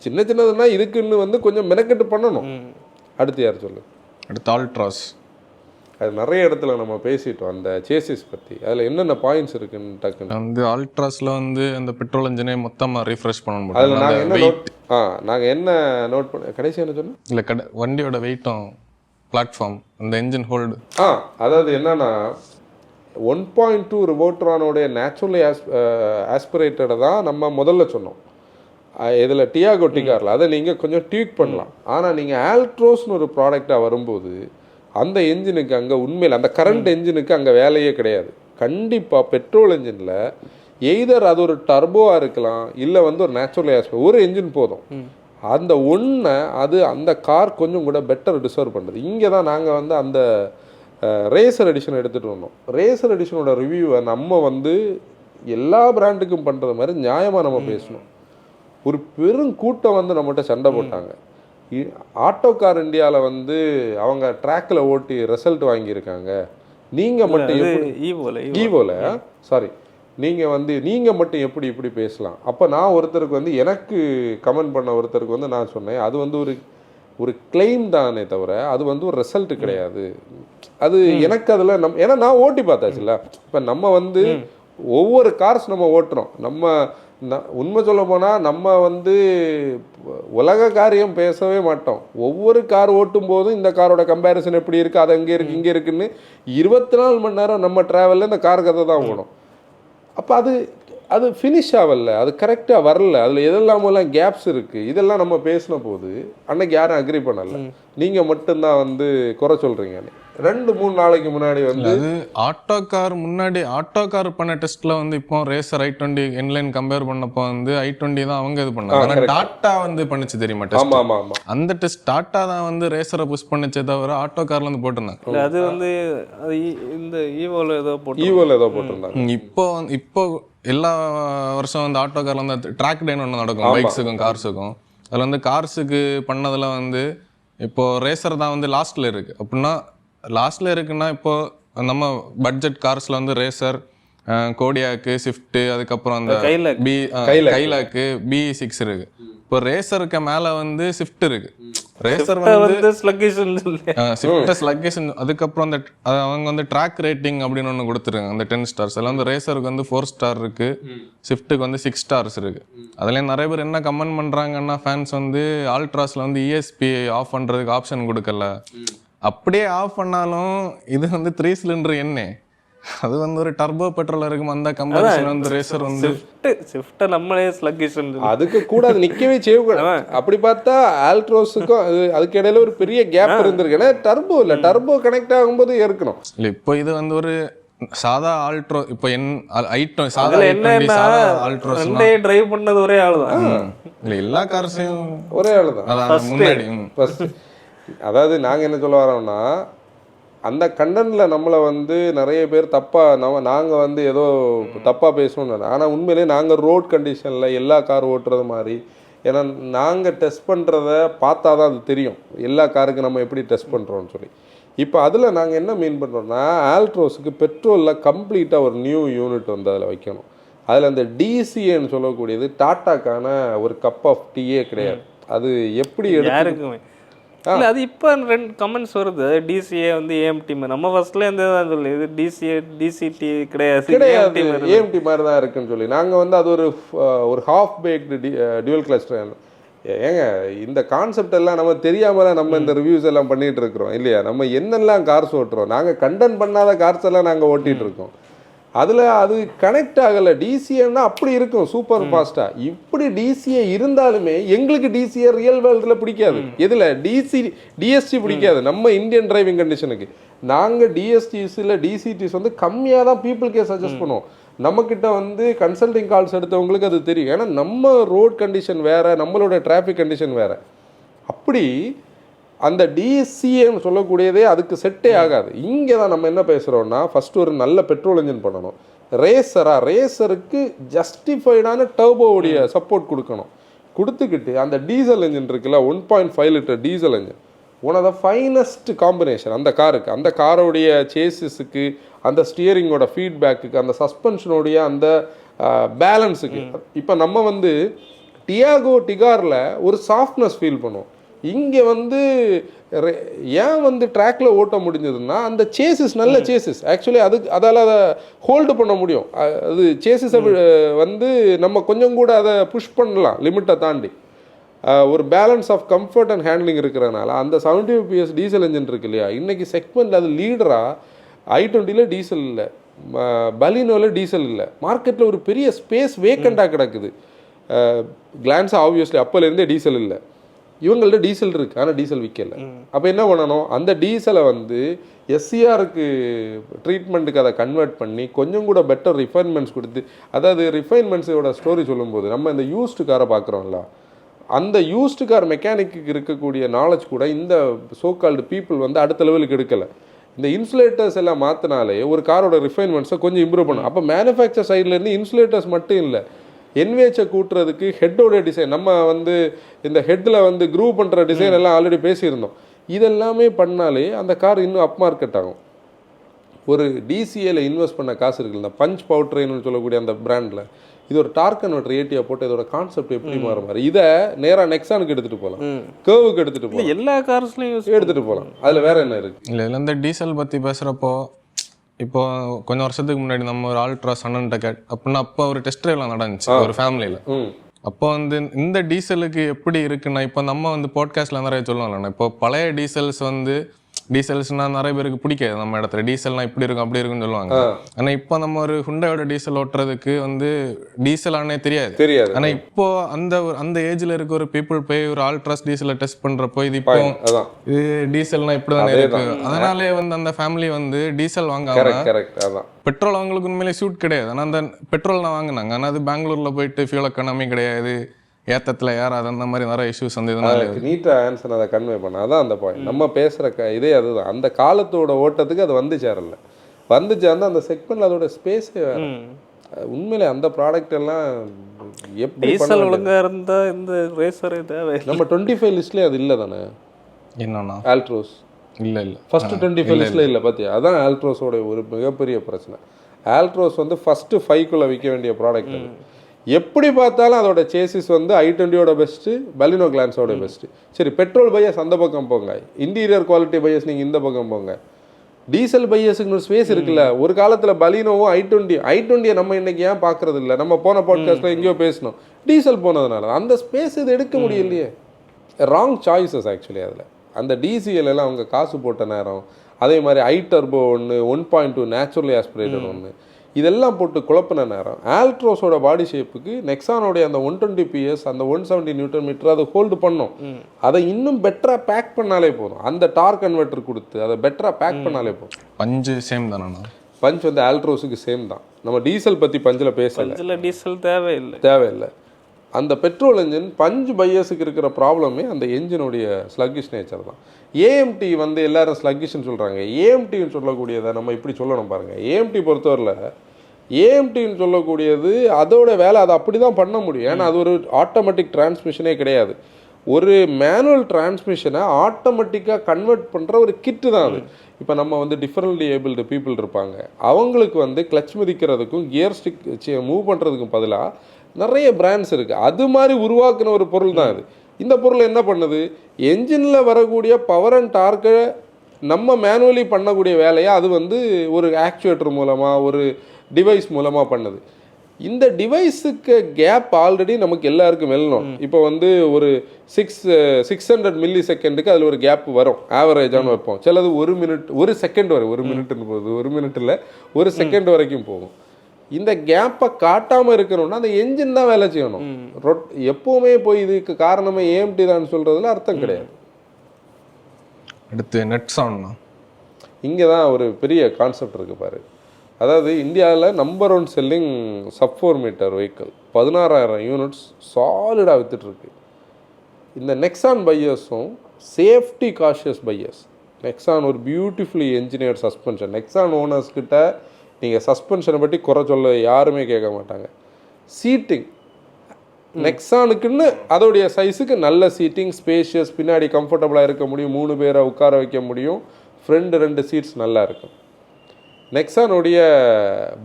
சின்ன சின்னதுன்னா இதுக்குன்னு வந்து கொஞ்சம் மெனக்கெட்டு பண்ணணும். அடுத்து யார் சொல்லு? அடுத்து ஆல்ட்ராஸ். அது நிறைய இடத்துல நம்ம பேசிட்டோம் அந்த சேசிஸ் பற்றி. அதில் என்னென்ன பாயிண்ட்ஸ் இருக்குன்னு டக்குன்னு வந்து ஆல்ட்ராஸில் வந்து அந்த பெட்ரோல் இன்ஜினை மொத்தமாக ரீஃப்ரெஷ் பண்ணணும். அதில் நாங்கள் என்ன நோட் பண்ண கடைசி என்ன சொன்னோம், இல்லை வண்டியோட வெயிட்டும் பிளாட்ஃபார்ம் அந்த என்ஜின் ஹோல்டு. அதாவது என்னன்னா 1.2 ரிவோட்ரானோடைய நேச்சுரலி ஆஸ்பிரேட்டடை தான் நம்ம முதல்ல சொன்னோம். இதில் டியாகோ டிகாரில் அதை நீங்கள் கொஞ்சம் ட்வீக் பண்ணலாம். ஆனால் நீங்கள் ஆல்ட்ரோஸ்னு ஒரு ப்ராடக்டாக வரும்போது அந்த என்ஜினுக்கு அங்கே உண்மையில் அந்த கரண்ட் என்ஜினுக்கு அங்கே வேலையே கிடையாது. கண்டிப்பாக பெட்ரோல் என்ஜினில் எய்தர் அது ஒரு டர்போவாக இருக்கலாம், இல்லை வந்து ஒரு நேச்சுரலி ஆஸ்பிரேட், ஒரு என்ஜின் போதும். அந்த ஒன்றை அந்த கார் கொஞ்சம் கூட பெட்டர் டிசர்வ் பண்ணுறது. இங்கே தான் நாங்கள் வந்து அந்த ரேசர் எடிஷன் எடுத்துகிட்டு வந்தோம். ரேசர் எடிஷனோட ரிவ்யூவை நம்ம வந்து எல்லா பிராண்டுக்கும் பண்ணுறது மாதிரி நியாயமாக நம்ம பேசணும். ஒரு பெரும் கூட்டம் வந்து நம்மகிட்ட சண்டை போட்டாங்க. ஆட்டோ கார் இந்தியாவில் வந்து அவங்க ட்ராக்கில் ஓட்டி ரிசல்ட் வாங்கியிருக்காங்க, நீங்கள் மட்டும் ஈவோல சாரி நீங்கள் மட்டும் எப்படி இப்படி பேசலாம். அப்போ நான் ஒருத்தருக்கு வந்து எனக்கு கமெண்ட் பண்ண ஒருத்தருக்கு வந்து நான் சொன்னேன், அது வந்து ஒரு கிளைம் தானே தவிர அது வந்து ஒரு ரிசல்ட் கிடையாது. அது எனக்கு அதில் ஏன்னா நான் ஓட்டி பார்த்தாச்சுல்ல. இப்போ நம்ம வந்து ஒவ்வொரு கார்ஸ் நம்ம ஓட்டுறோம். உண்மை சொல்ல போனால் நம்ம வந்து உலக காரியம் பேசவே மாட்டோம். ஒவ்வொரு கார் ஓட்டும் போதும் இந்த காரோட கம்பேரிசன் எப்படி இருக்குது, அது அங்கே இருக்குது இங்கே இருக்குன்னு 24 மணி நேரம் நம்ம ட்ராவலில் இந்த கார் கதை தான் ஓடும். அப்போ அது ஃபினிஷ் ஆகல, அது கரெக்டாக வரல, அதில் எதெல்லாமெல்லாம் கேப்ஸ் இருக்குது, இதெல்லாம் நம்ம பேசின போது அன்னைக்கு யாரும் அக்ரி பண்ணலை. நீங்கள் மட்டும்தான் வந்து குறை சொல்கிறீங்க. 2-3 நாளைக்கு முன்னாடி வந்து ஆட்டோ கார் பண்ண டெஸ்ட்ல வந்து இப்போ ரேசர் i20 இன்லைன் கம்பேர் பண்ணப்போ வந்து i20 தான் அவங்க இது பண்ணாங்க. டாட்டா வந்து பண்ணுச்சு தெரியுமா டெஸ்ட்? ஆமா அந்த டெஸ்ட் டாட்டா தான் வந்து ரேசரை புஷ் பண்ணுச்சே தவிர ஆட்டோ கார்ல வந்து போட்டிருந்தாங்க. அது வந்து இந்த ஈவோல ஏதோ போட்டிருந்தாங்க. இப்போ எல்லா வருஷம் வந்து ஆட்டோ கார்ல வந்து ட்ராக் டேன்னு ஒன்று நடக்கும் பைக்ஸுக்கும் கார்ஸுக்கும். அதில் வந்து கார்ஸுக்கு பண்ணதுல வந்து இப்போ ரேசர் தான் வந்து லாஸ்ட்ல இருக்கு. அப்படின்னா லாஸ்ட்ல இருக்குன்னா இப்போ நம்ம பட்ஜெட் கார்ஸ்ல வந்து ரேசர், கோடியாக்கு, ஸ்விஃப்ட், அதுக்கப்புறம் அந்த கைலாக்கு, BE6 இருக்கு. இப்போ ரேசருக்கு மேல வந்து ஸ்விஃப்ட் இருக்கு. ரேசர் வந்து ஸ்லக்கிஷ். அதுக்கப்புறம் அந்த அவங்க வந்து ட்ராக் ரேட்டிங் அப்படின்னு ஒன்று கொடுத்துருக்காங்க, அந்த 10 ஸ்டார்ஸ். அதில் வந்து ரேசருக்கு வந்து 4 ஸ்டார் இருக்கு, ஸ்விஃப்ட்டுக்கு வந்து 6 ஸ்டார்ஸ் இருக்கு. அதுலேயும் நிறைய பேர் என்ன கமெண்ட் பண்றாங்கன்னா, ஃபேன்ஸ் வந்து ஆல்ட்ராஸ்ல வந்து ESP ஆஃப் பண்றதுக்கு ஆப்ஷன் கொடுக்கல. அப்படியே ஆஃப் பண்ணாலும் இது வந்து 3 சிலிண்டர் எண்ணெய், அது வந்து ஒரு டர்போ பெட்ரோல் இருக்கும் அந்த கம்பேரிசன் வந்து ரேசர் வந்து ஸ்விஃப்ட்டை நம்மளே ஸ்லக்கிஷ் அதுக்கு கூட அது நிற்கவே செய்யக்கூடாது. அப்படி பார்த்தா ஆல்ட்ரோஸுக்கும் அதுக்கு இடையில ஒரு பெரிய கேப் இருந்திருக்கு. ஏன்னா டர்போ இல்லை, டர்போ கனெக்ட் ஆகும்போது இருக்கணும். இல்லை இப்போ இது வந்து ஒரு சாதா ஆல்ட்ரோ. இப்போ ஐட்டம் சாதா என்ன ஆல்ட்ரோஸ் டிரைவ் பண்ணது ஒரே ஆள் தான். இல்லை எல்லா கார்ஸையும் ஒரே ஆள் தான் அதான் முன்னாடி. ஃபர்ஸ்ட் அதாவது நாங்கள் என்ன சொல்ல வரோம்னா, அந்த கண்டனில் நம்மளை வந்து நிறைய பேர் தப்பாக நாங்கள் வந்து ஏதோ தப்பாக பேசணும்னு, ஆனால் உண்மையிலே நாங்கள் ரோட் கண்டிஷனில் எல்லா கார் ஓட்டுறது மாதிரி, ஏன்னா நாங்கள் டெஸ்ட் பண்ணுறத பார்த்தா தான் அது தெரியும் எல்லா காருக்கு நம்ம எப்படி டெஸ்ட் பண்ணுறோன்னு சொல்லி. இப்போ அதில் நாங்கள் என்ன மீன் பண்ணுறோம்னா, ஆல்ட்ரோஸுக்கு பெட்ரோலில் கம்ப்ளீட்டாக ஒரு நியூ யூனிட் வந்து அதில் வைக்கணும். அதில் அந்த டிசிஏன்னு சொல்லக்கூடியது டாட்டாக்கான ஒரு கப் ஆஃப் டீயே கிடையாது. அது எப்படி யாருக்குமே இல்லை. அது இப்போ 2 கமெண்ட்ஸ் வருது, டிசிஏ வந்து ஏஎம்டி மாதிரி. நம்ம ஃபர்ஸ்ட்ல இருந்து தான் சொல்லி இது டிசிஏ டிசிடி கிடையாது, ஏஎம்டி மாதிரி தான் இருக்குன்னு சொல்லி நாங்கள் வந்து அது ஒரு ஹாஃப் பேக்டு டியூவல் கிளஸ்டர். ஏங்க இந்த கான்செப்ட் எல்லாம் நம்ம தெரியாம தான் நம்ம இந்த ரிவ்யூஸ் எல்லாம் பண்ணிட்டு இருக்கிறோம் இல்லையா? நம்ம என்னெல்லாம் கார்ஸ் ஓட்டுறோம், நாங்கள் கண்டென்ட் பண்ணாத கார்ஸ் எல்லாம் நாங்கள் ஓட்டிகிட்டு இருக்கோம். அதில் அது கனெக்ட் ஆகலை. டிசிஏன்னா அப்படி இருக்கும் சூப்பர் ஃபாஸ்ட்டாக. இப்படி டிசிஏ இருந்தாலுமே எங்களுக்கு டிசிஏ ரியல் வேர்ல்டில் பிடிக்காது. எதில் டிஎஸ்டி பிடிக்காது. நம்ம இந்தியன் டிரைவிங் கண்டிஷனுக்கு நாங்கள் டிஎஸ்டிஸில் டிசிடிஸ் வந்து கம்மியாக தான் பீப்புளுக்கே சஜஸ்ட் பண்ணுவோம். நம்மக்கிட்ட வந்து கன்சல்டிங் கால்ஸ் எடுத்தவங்களுக்கு அது தெரியும். ஏன்னா நம்ம ரோட் கண்டிஷன் வேறு, நம்மளோட டிராஃபிக் கண்டிஷன் வேறு. அப்படி அந்த டிசிஏன்னு சொல்லக்கூடியதே அதுக்கு செட்டே ஆகாது. இங்கே தான் நம்ம என்ன பேசுகிறோம்னா, ஃபஸ்ட்டு ஒரு நல்ல பெட்ரோல் இன்ஜின் பண்ணணும். ரேசருக்கு ஜஸ்டிஃபைடான டர்போவுடைய சப்போர்ட் கொடுக்கணும். கொடுத்துக்கிட்டு அந்த டீசல் இன்ஜின் இருக்குல்ல, 1.5 litre diesel engine, one of the finest combination அந்த காருக்கு, அந்த காரோடைய சேசிஸுக்கு, அந்த ஸ்டியரிங்கோட ஃபீட்பேக்குக்கு, அந்த சஸ்பென்ஷனுடைய அந்த பேலன்ஸுக்கு. இப்போ நம்ம வந்து டிகாரில் ஒரு சாஃப்ட்னஸ் ஃபீல் பண்ணுவோம். இங்கே வந்து ஏன் வந்து ட்ராக்ல ஓட்ட முடிஞ்சதுன்னா, அந்த சேசிஸ் நல்ல சேசிஸ். ஆக்சுவலி அதால் அதை ஹோல்டு பண்ண முடியும். அது சேசிஸை வந்து நம்ம கொஞ்சம் கூட அதை புஷ் பண்ணலாம் லிமிட்டை தாண்டி. ஒரு balance of comfort and handling இருக்கிறதுனால அந்த 75 PS டீசல் இன்ஜின் இருக்கு இல்லையா, இன்றைக்கி செக்மெண்ட் அது லீடராக. i20ல் டீசல் இல்லை, பலினோவில் டீசல் இல்லை. மார்க்கெட்டில் ஒரு பெரிய ஸ்பேஸ் வேக்கண்டாக கிடக்குது. கிளான்ஸ் ஆப்வியஸ்லி அப்போலேருந்தே டீசல் இல்லை. இவங்கள்ட்ட டீசல் இருக்குது, ஆனால் டீசல் விற்கலை. அப்போ என்ன பண்ணணும், அந்த டீசலை வந்து எஸ்சிஆருக்கு ட்ரீட்மெண்ட்டுக்கு அதை கன்வெர்ட் பண்ணி கொஞ்சம் கூட பெட்டர் ரிஃபைன்மெண்ட்ஸ் கொடுத்து, அதாவது ரிஃபைன்மெண்ட்ஸோட ஸ்டோரி சொல்லும்போது நம்ம இந்த யூஸ்டு காரை பார்க்குறோம்ல, அந்த யூஸ்டு கார் மெக்கானிக்கு இருக்கக்கூடிய நாலேஜ் கூட இந்த சோகால்டு பீப்புள் வந்து அடுத்த லெவலுக்கு எடுக்கலை. இந்த இன்சுலேட்டர்ஸ் எல்லாம் மாற்றினாலே ஒரு காரோட ரிஃபைன்மெண்ட்ஸை கொஞ்சம் இம்ப்ரூவ் பண்ணும். அப்போ மேனுஃபேக்சர் சைட்லேருந்து இன்சுலேட்டர்ஸ் மட்டும் இல்லை, என்வேச்சை கூட்டுறதுக்கு ஹெட்டோட டிசைன், நம்ம வந்து இந்த ஹெட்டில் வந்து க்ரூ பண்ணுற டிசைன் எல்லாம் ஆல்ரெடி பேசியிருந்தோம். இதெல்லாமே பண்ணாலே அந்த கார் இன்னும் அப் மார்க்கெட் ஆகும். ஒரு டிசிஏல இன்வெஸ்ட் பண்ண காசு இருக்குல்ல, பஞ்ச் பவர் ட்ரெயின்னு சொல்லக்கூடிய அந்த பிராண்டில், இது ஒரு டார்க் கன்வெர்ட்டர் ஏடியா போட்டு இதோட கான்செப்ட் எப்படி மாறுமாறு, இதை நேராக நெக்ஸானுக்கு எடுத்துகிட்டு போகலாம், கேர்வுக்கு எடுத்துகிட்டு போகலாம், எல்லா கார்ஸ்லையும் எடுத்துகிட்டு போகலாம். அதில் வேறு என்ன இருக்குது? இல்லை இல்லை இந்த டீசல் பற்றி பேசுகிறப்போ, இப்போ கொஞ்சம் வருஷத்துக்கு முன்னாடி நம்ம ஒரு ஆல்ட்ரா சன்னன்ட்ட அப்படின்னா அப்போ ஒரு டெஸ்ட் ட்ரைவ்லாம் நடந்துச்சு ஒரு ஃபேமிலியில். அப்போ வந்து இந்த டீசலுக்கு எப்படி இருக்குன்னா, இப்போ நம்ம வந்து பாட்காஸ்ட்ல நிறைய சொல்லுவாங்கண்ணா, இப்போ பழைய டீசல்ஸ் வந்து டீசல்ஸ்னா நிறைய பேருக்கு பிடிக்காது. நம்ம இடத்துல டீசல்னா இப்படி இருக்கும் அப்படி இருக்குன்னு சொல்லுவாங்க. ஆனா இப்போ நம்ம ஒரு ஹுண்டாயோட டீசல் ஓட்டுறதுக்கு வந்து டீசல் ஆனே தெரியாது. ஆனா இப்போ அந்த ஏஜ்ல இருக்க ஒரு பீப்புள் போய் ஒரு ஆல்ட்ராஸ் டீசலை டெஸ்ட் பண்றப்போ இது இப்போ இது டீசல்னா இப்படிதானே இருக்கு, அதனாலே வந்து அந்த ஃபேமிலி வந்து டீசல் வாங்காம பெட்ரோல் அவங்களுக்கு உண்மையிலே சூட் கிடையாது. ஆனா அந்த பெட்ரோல் தான் வாங்கினாங்க. ஆனா அது பெங்களூர்ல போயிட்டு ஃபியூல் எக்கானமி கிடையாது, ஏத்தத்தில் யாராவது அந்த மாதிரி நிறைய இஷ்யூஸ் வந்து நீட்டாக ஆன்சர் அதை கன்வே பண்ண. அதான் அந்த பாயிண்ட் நம்ம பேசுகிற இதே அதுதான். அந்த காலத்தோட ஓட்டத்துக்கு அது வந்து சேரல, வந்து சேர்ந்து அந்த செக்மெண்ட்ல அதோட ஸ்பேஸே வேறு. உண்மையிலே அந்த ப்ராடக்ட் எல்லாம் எப்படி ஒழுங்காக இருந்தால் இந்த ரேசரே தேவை. நம்ம 25 லிஸ்ட்லேயே அது இல்லை தானே? என்னன்னா ஆல்ட்ரோஸ் இல்லை ஃபர்ஸ்ட் 25 லிஸ்ட்ல இல்லை பார்த்தியா? அதான் ஆல்ட்ரோஸோட ஒரு மிகப்பெரிய பிரச்சனை. ஆல்ட்ரோஸ் வந்து ஃபர்ஸ்ட் 5க்குள்ளே விற்க வேண்டிய ப்ராடக்ட். எப்படி பார்த்தாலும் அதோட சேசிஸ் வந்து i20யோட பெஸ்ட்டு, பலினோ கிளான்ஸோட பெஸ்ட்டு. சரி, பெட்ரோல் பையஸ் அந்த பக்கம் போங்க, இன்டீரியர் குவாலிட்டி பையஸ் நீங்கள் இந்த பக்கம் போங்க, டீசல் பையஸுக்கு ஒரு ஸ்பேஸ் இருக்குல்ல. ஒரு காலத்தில் பலினோவும் i20 நம்ம இன்னைக்கு ஏன் பார்க்கறது இல்லை? நம்ம போன பாட்காஸ்ட்டில் எங்கேயோ பேசணும், டீசல் போனதுனால அந்த ஸ்பேஸ் இது எடுக்க முடியலையே. Wrong choices actually. அதில் அந்த டிசிஎல் எல்லாம் அவங்க காசு போட்ட நேரம், அதே மாதிரி ஐ டர்போ ஒன்று, 1.2 நேச்சுரலி ஆஸ்பிரேட்டட் ஒன்று, இதெல்லாம் போட்டு குழப்பின நேரம் ஆல்ட்ரோஸோட பாடி ஷேப்புக்கு நெக்ஸானோடைய அந்த 120 PS அந்த 170 நியூட்டன் மீட்டர் அதை ஹோல்டு பண்ணும். அதை இன்னும் பெட்டராக பேக் பண்ணாலே போதும். அந்த டார்க் கன்வெர்ட்டர் கொடுத்து அதை பெட்டராக பேக் பண்ணாலே போதும். பஞ்சு சேம் தானே? பஞ்ச் வந்து ஆல்ட்ரோஸுக்கு சேம் தான். நம்ம டீசல் பற்றி பஞ்சில் பேசல, டீசல் தேவையில்லை. அந்த பெட்ரோல் என்ஜின் பஞ்ச் பையஸுக்கு இருக்கிற ப்ராப்ளமே அந்த என்ஜினுடைய ஸ்லக்கிஷ் நேச்சர் தான். ஏஎம்டி வந்து எல்லாரும் ஸ்லக்கிஷ்னு சொல்கிறாங்க. ஏஎம்டின்னு சொல்லக்கூடியதை நம்ம இப்படி சொல்லணும் பாருங்கள். ஏஎம்டி பொறுத்தவரையில் ஏஎம்டின்னு சொல்லக்கூடியது அதோட வேலை அதை அப்படி தான் பண்ண முடியும். ஏன்னா அது ஒரு ஆட்டோமேட்டிக் டிரான்ஸ்மிஷனே கிடையாது. ஒரு மேனுவல் டிரான்ஸ்மிஷனை ஆட்டோமேட்டிக்காக கன்வெர்ட் பண்ணுற ஒரு கிட்டு தான் அது. இப்போ நம்ம வந்து டிஃபரெண்ட்லி ஏபிள்டு பீப்புள் இருப்பாங்க, அவங்களுக்கு வந்து கிளச் மிதிக்கிறதுக்கும் கியர் ஸ்டிக் மூவ் பண்ணுறதுக்கும் பதிலாக நிறைய பிராண்ட்ஸ் இருக்குது. அது மாதிரி உருவாக்குன ஒரு பொருள் தான் இது. இந்த பொருள் என்ன பண்ணுது, என்ஜினில் வரக்கூடிய பவர் அண்ட் டார்க்கை நம்ம மேனுவலி பண்ணக்கூடிய வேலையை அது வந்து ஒரு ஆக்சுவேட்டர் மூலமாக ஒரு டிவைஸ் மூலமாக பண்ணுது. இந்த டிவைஸுக்கு கேப் ஆல்ரெடி நமக்கு எல்லாருக்கும் வெல்லணும். இப்போ வந்து ஒரு 600 மில்லி செகண்டுக்கு அதில் ஒரு கேப் வரும், ஆவரேஜானு வைப்போம். சிலது 1 மினிட் 1 செகண்ட் வரும். 1 மினிட்னு போகுது, 1 மினிட்டில் 1 செகண்ட் வரைக்கும் போகும். இந்த கேப்பை காட்டாமல் இருக்கணும்னா அந்த என்ஜின் தான் வேலை செய்யணும். எப்போவுமே போய் இதுக்கு காரணமே ஏஎம்டி தான் சொல்கிறதுல அர்த்தம் கிடையாது. அடுத்து நெக்ஸான். இங்கே தான் ஒரு பெரிய கான்செப்ட் இருக்குது பாரு. அதாவது இந்தியாவில் number 1 selling sub 4 meter vehicle 16,000 units சாலிடாக விற்றுட்ருக்கு. இந்த நெக்ஸான் பையர்ஸும் சேஃப்டி காஷியஸ் பையர்ஸ். நெக்ஸான் ஒரு பியூட்டிஃபுல்லி என்ஜினியர் சஸ்பென்ஷன். நெக்ஸான் ஓனர்ஸ்கிட்ட நீங்கள் சஸ்பென்ஷனை பற்றி குறை சொல்ல யாருமே கேட்க மாட்டாங்க. சீட்டிங் நெக்ஸானுக்குன்னு அதோடைய சைஸுக்கு நல்ல சீட்டிங், ஸ்பேஷியஸ், பின்னாடி கம்ஃபர்டபுளாக இருக்க முடியும், 3 பேரை உட்கார வைக்க முடியும், ஃப்ரண்ட் 2 சீட்ஸ் நல்லா இருக்கும். நெக்ஸானுடைய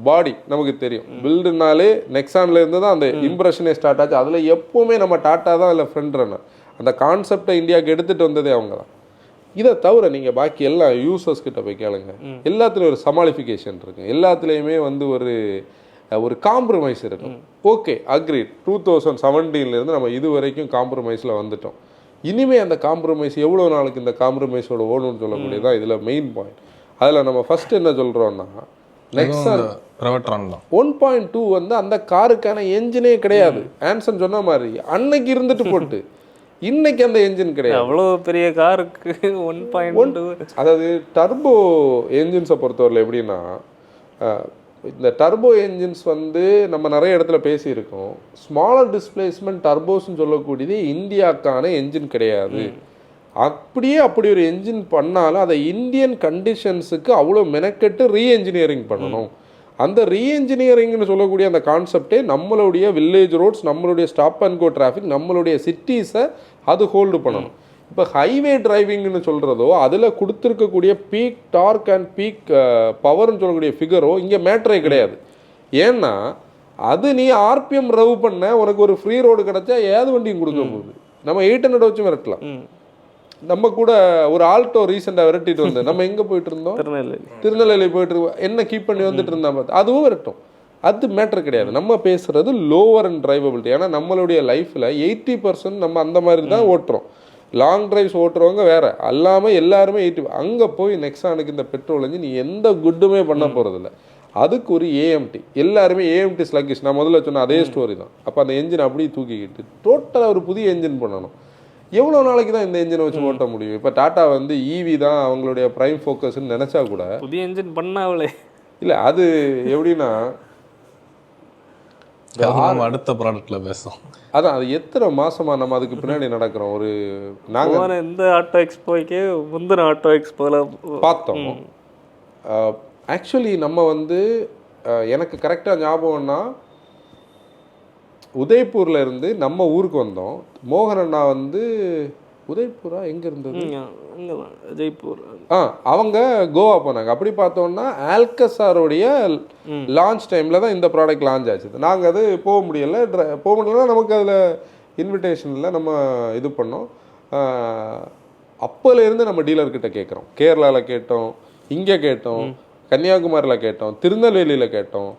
பாடி நமக்கு தெரியும், பில்டுனாலே நெக்ஸானில் இருந்து தான் அந்த இம்ப்ரெஷனே ஸ்டார்ட் ஆச்சு. அதில் எப்போவுமே நம்ம டாட்டா தான் இல்லை ஃப்ரண்ட் ரன்னர். அந்த கான்செப்டை இந்தியாவுக்கு எடுத்துகிட்டு வந்ததே அவங்க தான். இதை தவிர நீங்கள் பாக்கி எல்லா யூசர்ஸ் கிட்ட போய் கேளுங்க, எல்லாத்துலேயும் ஒரு சமாளிஃபிகேஷன் இருக்கும், எல்லாத்துலேயுமே வந்து ஒரு காம்ப்ரமைஸ் இருக்கும். Okay, agreed. 2017 நம்ம இது வரைக்கும் காம்ப்ரமைஸில் வந்துட்டோம். இனிமேல் அந்த காம்ப்ரமைஸ் எவ்வளோ நாளுக்கு இந்த காம்ப்ரமைஸோட ஓடுன்னு சொல்லக்கூடியதான் இதில் மெயின் பாயிண்ட். அதில் நம்ம ஃபர்ஸ்ட் என்ன சொல்கிறோம்னா, நெக்ஸான் 1.2 வந்து அந்த காருக்கான என்ஜினே கிடையாது. ஆன்சன் சொன்ன மாதிரி அன்னைக்கு இருந்துட்டு போட்டு இன்னைக்கு அந்த என்ஜின் கிடையாது. அவ்வளோ பெரிய காருக்கு 1.2. அதாவது டர்போ என்ஜின்ஸை பொறுத்தவரையில் எப்படின்னா, இந்த டர்போ என்ஜின்ஸ் வந்து நம்ம நிறைய இடத்துல பேசியிருக்கோம். ஸ்மாலர் டிஸ்பிளேஸ்மெண்ட் டர்போஸ்ன்னு சொல்லக்கூடியது இந்தியாவுக்கான என்ஜின் கிடையாது. அப்படி ஒரு என்ஜின் பண்ணாலும் அதை இந்தியன் கண்டிஷன்ஸுக்கு அவ்வளோ மெனக்கெட்டு ரீஎன்ஜினியரிங் பண்ணணும். அந்த ரீஎன்ஜினியரிங்னு சொல்லக்கூடிய அந்த கான்செப்டே நம்மளுடைய வில்லேஜ் ரோட்ஸ், நம்மளுடைய ஸ்டாப் அண்ட் கோ டிராஃபிக், நம்மளுடைய சிட்டிஸை அது ஹோல்டு பண்ணணும். இப்போ ஹைவே டிரைவிங்னு சொல்கிறதோ அதில் கொடுத்துருக்கக்கூடிய பீக் டார்க் அண்ட் பீக் பவர்னு சொல்லக்கூடிய ஃபிகரோ இங்கே மேட்ரே கிடையாது. ஏன்னா அது நீ ஆர்பிஎம் ரவ் பண்ண உனக்கு ஒரு ஃப்ரீ ரோடு கிடச்சா ஏது வண்டியும் கொடுக்க போகுது. நம்ம 800 வச்சு விரட்டலாம். நம்ம கூட ஒரு ஆல்டோ ரீசெண்டாக விரட்டிட்டு வந்தேன். நம்ம எங்கே போயிட்டு இருந்தோம், திருநெல்வேலி போயிட்டு இருக்கோம். என்ன கீப் பண்ணி வந்துட்டு இருந்தா பார்த்து அதுவும் விரட்டும். அது மேட்ரு கிடையாது. நம்ம பேசுகிறது லோவர் அண்ட் டிரைவபிலிட்டி. ஏன்னா நம்மளுடைய லைஃப்பில் 80% நம்ம அந்த மாதிரி தான் ஓட்டுறோம். லாங் டிரைவ்ஸ் ஓட்டுறவங்க வேறு, அல்லாமல் எல்லாருமே 80. அங்கே போய் நெக்ஸானுக்கு இந்த பெட்ரோல் இன்ஜின் நீ எந்த குட்டுமே பண்ண போகிறதில்ல. அதுக்கு ஒரு ஏஎம்டி, எல்லாருமே ஏஎம்டி ஸ்லக்கிஷ். நான் முதல்ல சொன்ன அதே ஸ்டோரி தான். அப்போ அந்த என்ஜின் அப்படியே தூக்கிக்கிட்டு டோட்டலாக ஒரு புதிய என்ஜின் பண்ணணும். எவ்வளோ நாளைக்கு தான் இந்த என்ஜினை வச்சு ஓட்ட முடியும்? இப்போ டாட்டா வந்து ஈவி தான் அவங்களுடைய ப்ரைம் ஃபோக்கஸ்ன்னு நினச்சா கூட புதிய என்ஜின் பண்ணாவளே இல்லை. அது எப்படின்னா அடுத்த ப்ராடக்ட்ல பேசுவோம். அதான் அது எத்தனை மாசமா நம்ம அதுக்கு பின்னாடி நடக்கிறோம். ஒரு நாங்கள் இந்த ஆட்டோ எக்ஸ்போக்கே முந்தின ஆட்டோ எக்ஸ்போல பார்த்தோம். ஆக்சுவலி நம்ம வந்து எனக்கு கரெக்டாக ஞாபகம்னா உதய்பூர்ல இருந்து நம்ம ஊருக்கு வந்தோம். மோகன் அண்ணா வந்து உதய்பூரா எங்க இருந்தது, ஜெய்ப்பூர், அவங்க கோவா போனாங்க. அப்படி பார்த்தோம்னா ஆல்கசாரோடைய லான்ச் டைமில் தான் இந்த ப்ராடக்ட் லான்ச் ஆச்சு. நாங்கள் அது போக முடியலைன்னா நமக்கு அதில் இன்விடேஷனில் நம்ம இது பண்ணோம். அப்போலேருந்து நம்ம டீலர்கிட்ட கேட்குறோம். கேரளாவில் கேட்டோம், இங்கே கேட்டோம், கன்னியாகுமரியில் கேட்டோம், திருநெல்வேலியில் கேட்டோம்,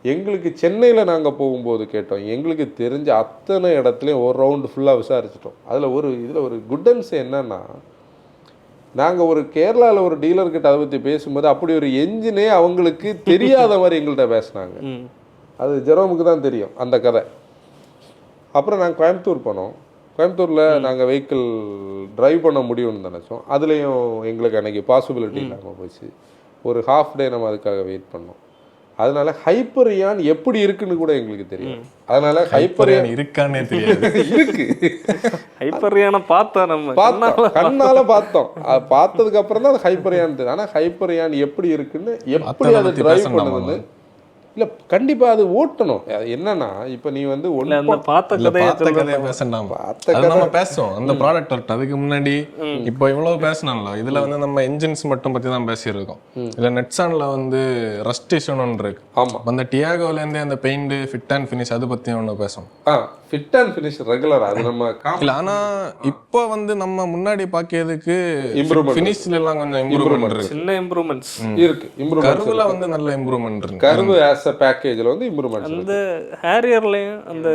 எங்களுக்கு சென்னையில் நாங்கள் போகும்போது கேட்டோம். எங்களுக்கு தெரிஞ்ச அத்தனை இடத்துலையும் ஒரு ரவுண்டு ஃபுல்லாக விசாரிச்சிட்டோம். இதில் ஒரு குட்டன்ஸ் என்னன்னா, நாங்கள் ஒரு கேரளாவில் ஒரு டீலர்கிட்ட அதை பற்றி பேசும்போது அப்படி ஒரு என்ஜினே அவங்களுக்கு தெரியாத மாதிரி எங்கள்கிட்ட பேசினாங்க. அது ஜெரோமுக்கு தான் தெரியும் அந்த கதை. அப்புறம் நாங்கள் கோயம்புத்தூர் போனோம். கோயம்புத்தூரில் நாங்கள் வெஹிக்கிள் ட்ரைவ் பண்ண முடியும்னு நினச்சோம். அதுலேயும் எங்களுக்கு அன்றைக்கி பாசிபிலிட்டி இல்லாமல் போச்சு. ஒரு ஹாஃப் டே நம்ம அதுக்காக வெயிட் பண்ணோம். அதனால ஹைப்பரியான் எப்படி இருக்குன்னு கூட எங்களுக்கு தெரியும். அதனால ஹைப்பரியான் இருக்கானே தெரியாது. இருக்கு. ஹைப்பரியான பார்த்தோம், நம்ம கண்ணால பார்த்தோம். பார்த்ததுக்கு அப்புறம் தான் அது ஹைப்பரியான் தெரியும். ஆனா ஹைப்பரியான் எப்படி இருக்குன்னு, எப்படி அதை டிரைவ் பண்ணுதுன்னு இல்ல கண்டிப்பா அது ஓட்டணும். என்னன்னா இப்ப நீ வந்து பார்த்த கதையை பேசணும், நம்ம பேசுவோம் அந்த ப்ராடக்ட் வரட்டும். அதுக்கு முன்னாடி இப்போ இவ்வளவு பேசணும்ல, இதுல வந்து நம்ம என்ஜின்ஸ் மட்டும் பத்தி தான் பேசியிருக்கோம். இதுல நெட்ஸான்ல வந்து ரஸ்ட் இஷ்யூன்னு ஒன்று இருக்கு. ஆமா, அந்த டியாகோல இருந்தே அந்த பெயிண்ட் ஃபிட் அண்ட் ஃபினிஷ் அது பத்தி ஒன்று பேசுவோம். ஃபிட் அண்ட் ஃபினிஷ் ரெகுலர் அது நம்ம இல்ல. ஆனா இப்போ வந்து நம்ம முன்னாடி பாக்கிறதுக்கு ஃபினிஷ்ல எல்லாம் கொஞ்சம் இம்ப்ரூவ்மென்ட் இருக்கு, சின்ன இம்ப்ரூவ்மென்ட்ஸ் இருக்கு. கர்வ்ல வந்து நல்ல இம்ப்ரூவ்மென்ட் இருக்கு. கர்வ் ஆஸ் a பேக்கேஜ்ல வந்து இம்ப்ரூவ்மென்ட். அந்த ஹேரியர்லயும் அந்த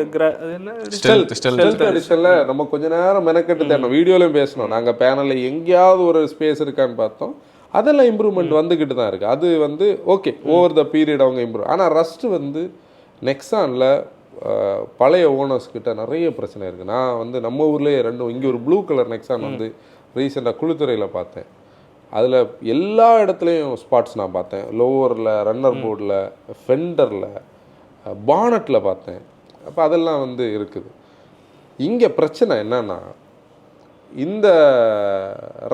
என்ன ஸ்டெல்த் எடிஷன்ல நம்ம கொஞ்ச நேரம் மெனக்கெட்டு தேடணும். வீடியோலயும் பேசணும். நாங்க பேனல்ல எங்கேயாவது ஒரு ஸ்பேஸ் இருக்கான்னு பார்த்தோம். அதெல்லாம் இம்ப்ரூவ்மெண்ட் வந்துகிட்டு தான் இருக்கு. அது வந்து ஓகே, ஓவர் த பீரியட் அவங்க இம்ப்ரூவ். ஆனா ரஸ்ட் வந்து நெக்ஸான்ல பழைய ஓனர்ஸ் கிட்ட நிறைய பிரச்சனை இருக்குது. நான் வந்து நம்ம ஊர்லேயே இங்கே ஒரு ப்ளூ கலர் நெக்ஸான் வந்து ரீசெண்டாக குளித்துறையில் பார்த்தேன். அதில் எல்லா இடத்துலையும் ஸ்பாட்ஸ் நான் பார்த்தேன். லோவரில், ரன்னர் போர்டில், ஃபெண்டரில், பானட்டில் பார்த்தேன். அப்போ அதெல்லாம் வந்து இருக்குது. இங்கே பிரச்சனை என்னன்னா, இந்த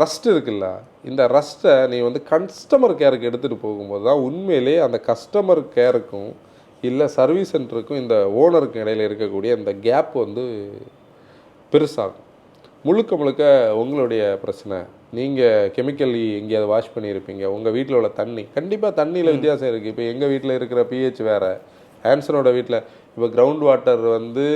ரஸ்ட் இருக்குல்ல, இந்த ரஸ்ட்டை நீ வந்து கஸ்டமர் கேருக்கு எடுத்துகிட்டு போகும்போது தான் உண்மையிலே அந்த கஸ்டமர் கேருக்கும் இல்லை சர்வீஸ் சென்டருக்கும் இந்த ஓனருக்கும் இடையில் இருக்கக்கூடிய இந்த கேப் வந்து பெருசாகும். முழுக்க முழுக்க உங்களுடைய பிரச்சனை. நீங்கள் கெமிக்கலி எங்கேயாவது வாஷ் பண்ணியிருப்பீங்க. உங்கள் வீட்டில் உள்ள தண்ணி, கண்டிப்பாக தண்ணியில் வித்தியாசம் இருக்குது. இப்போ எங்கள் வீட்டில் இருக்கிற பிஹெச் வேறு, ஆன்சனோட வீட்டில் இப்போ கிரவுண்ட் வாட்டர் வந்து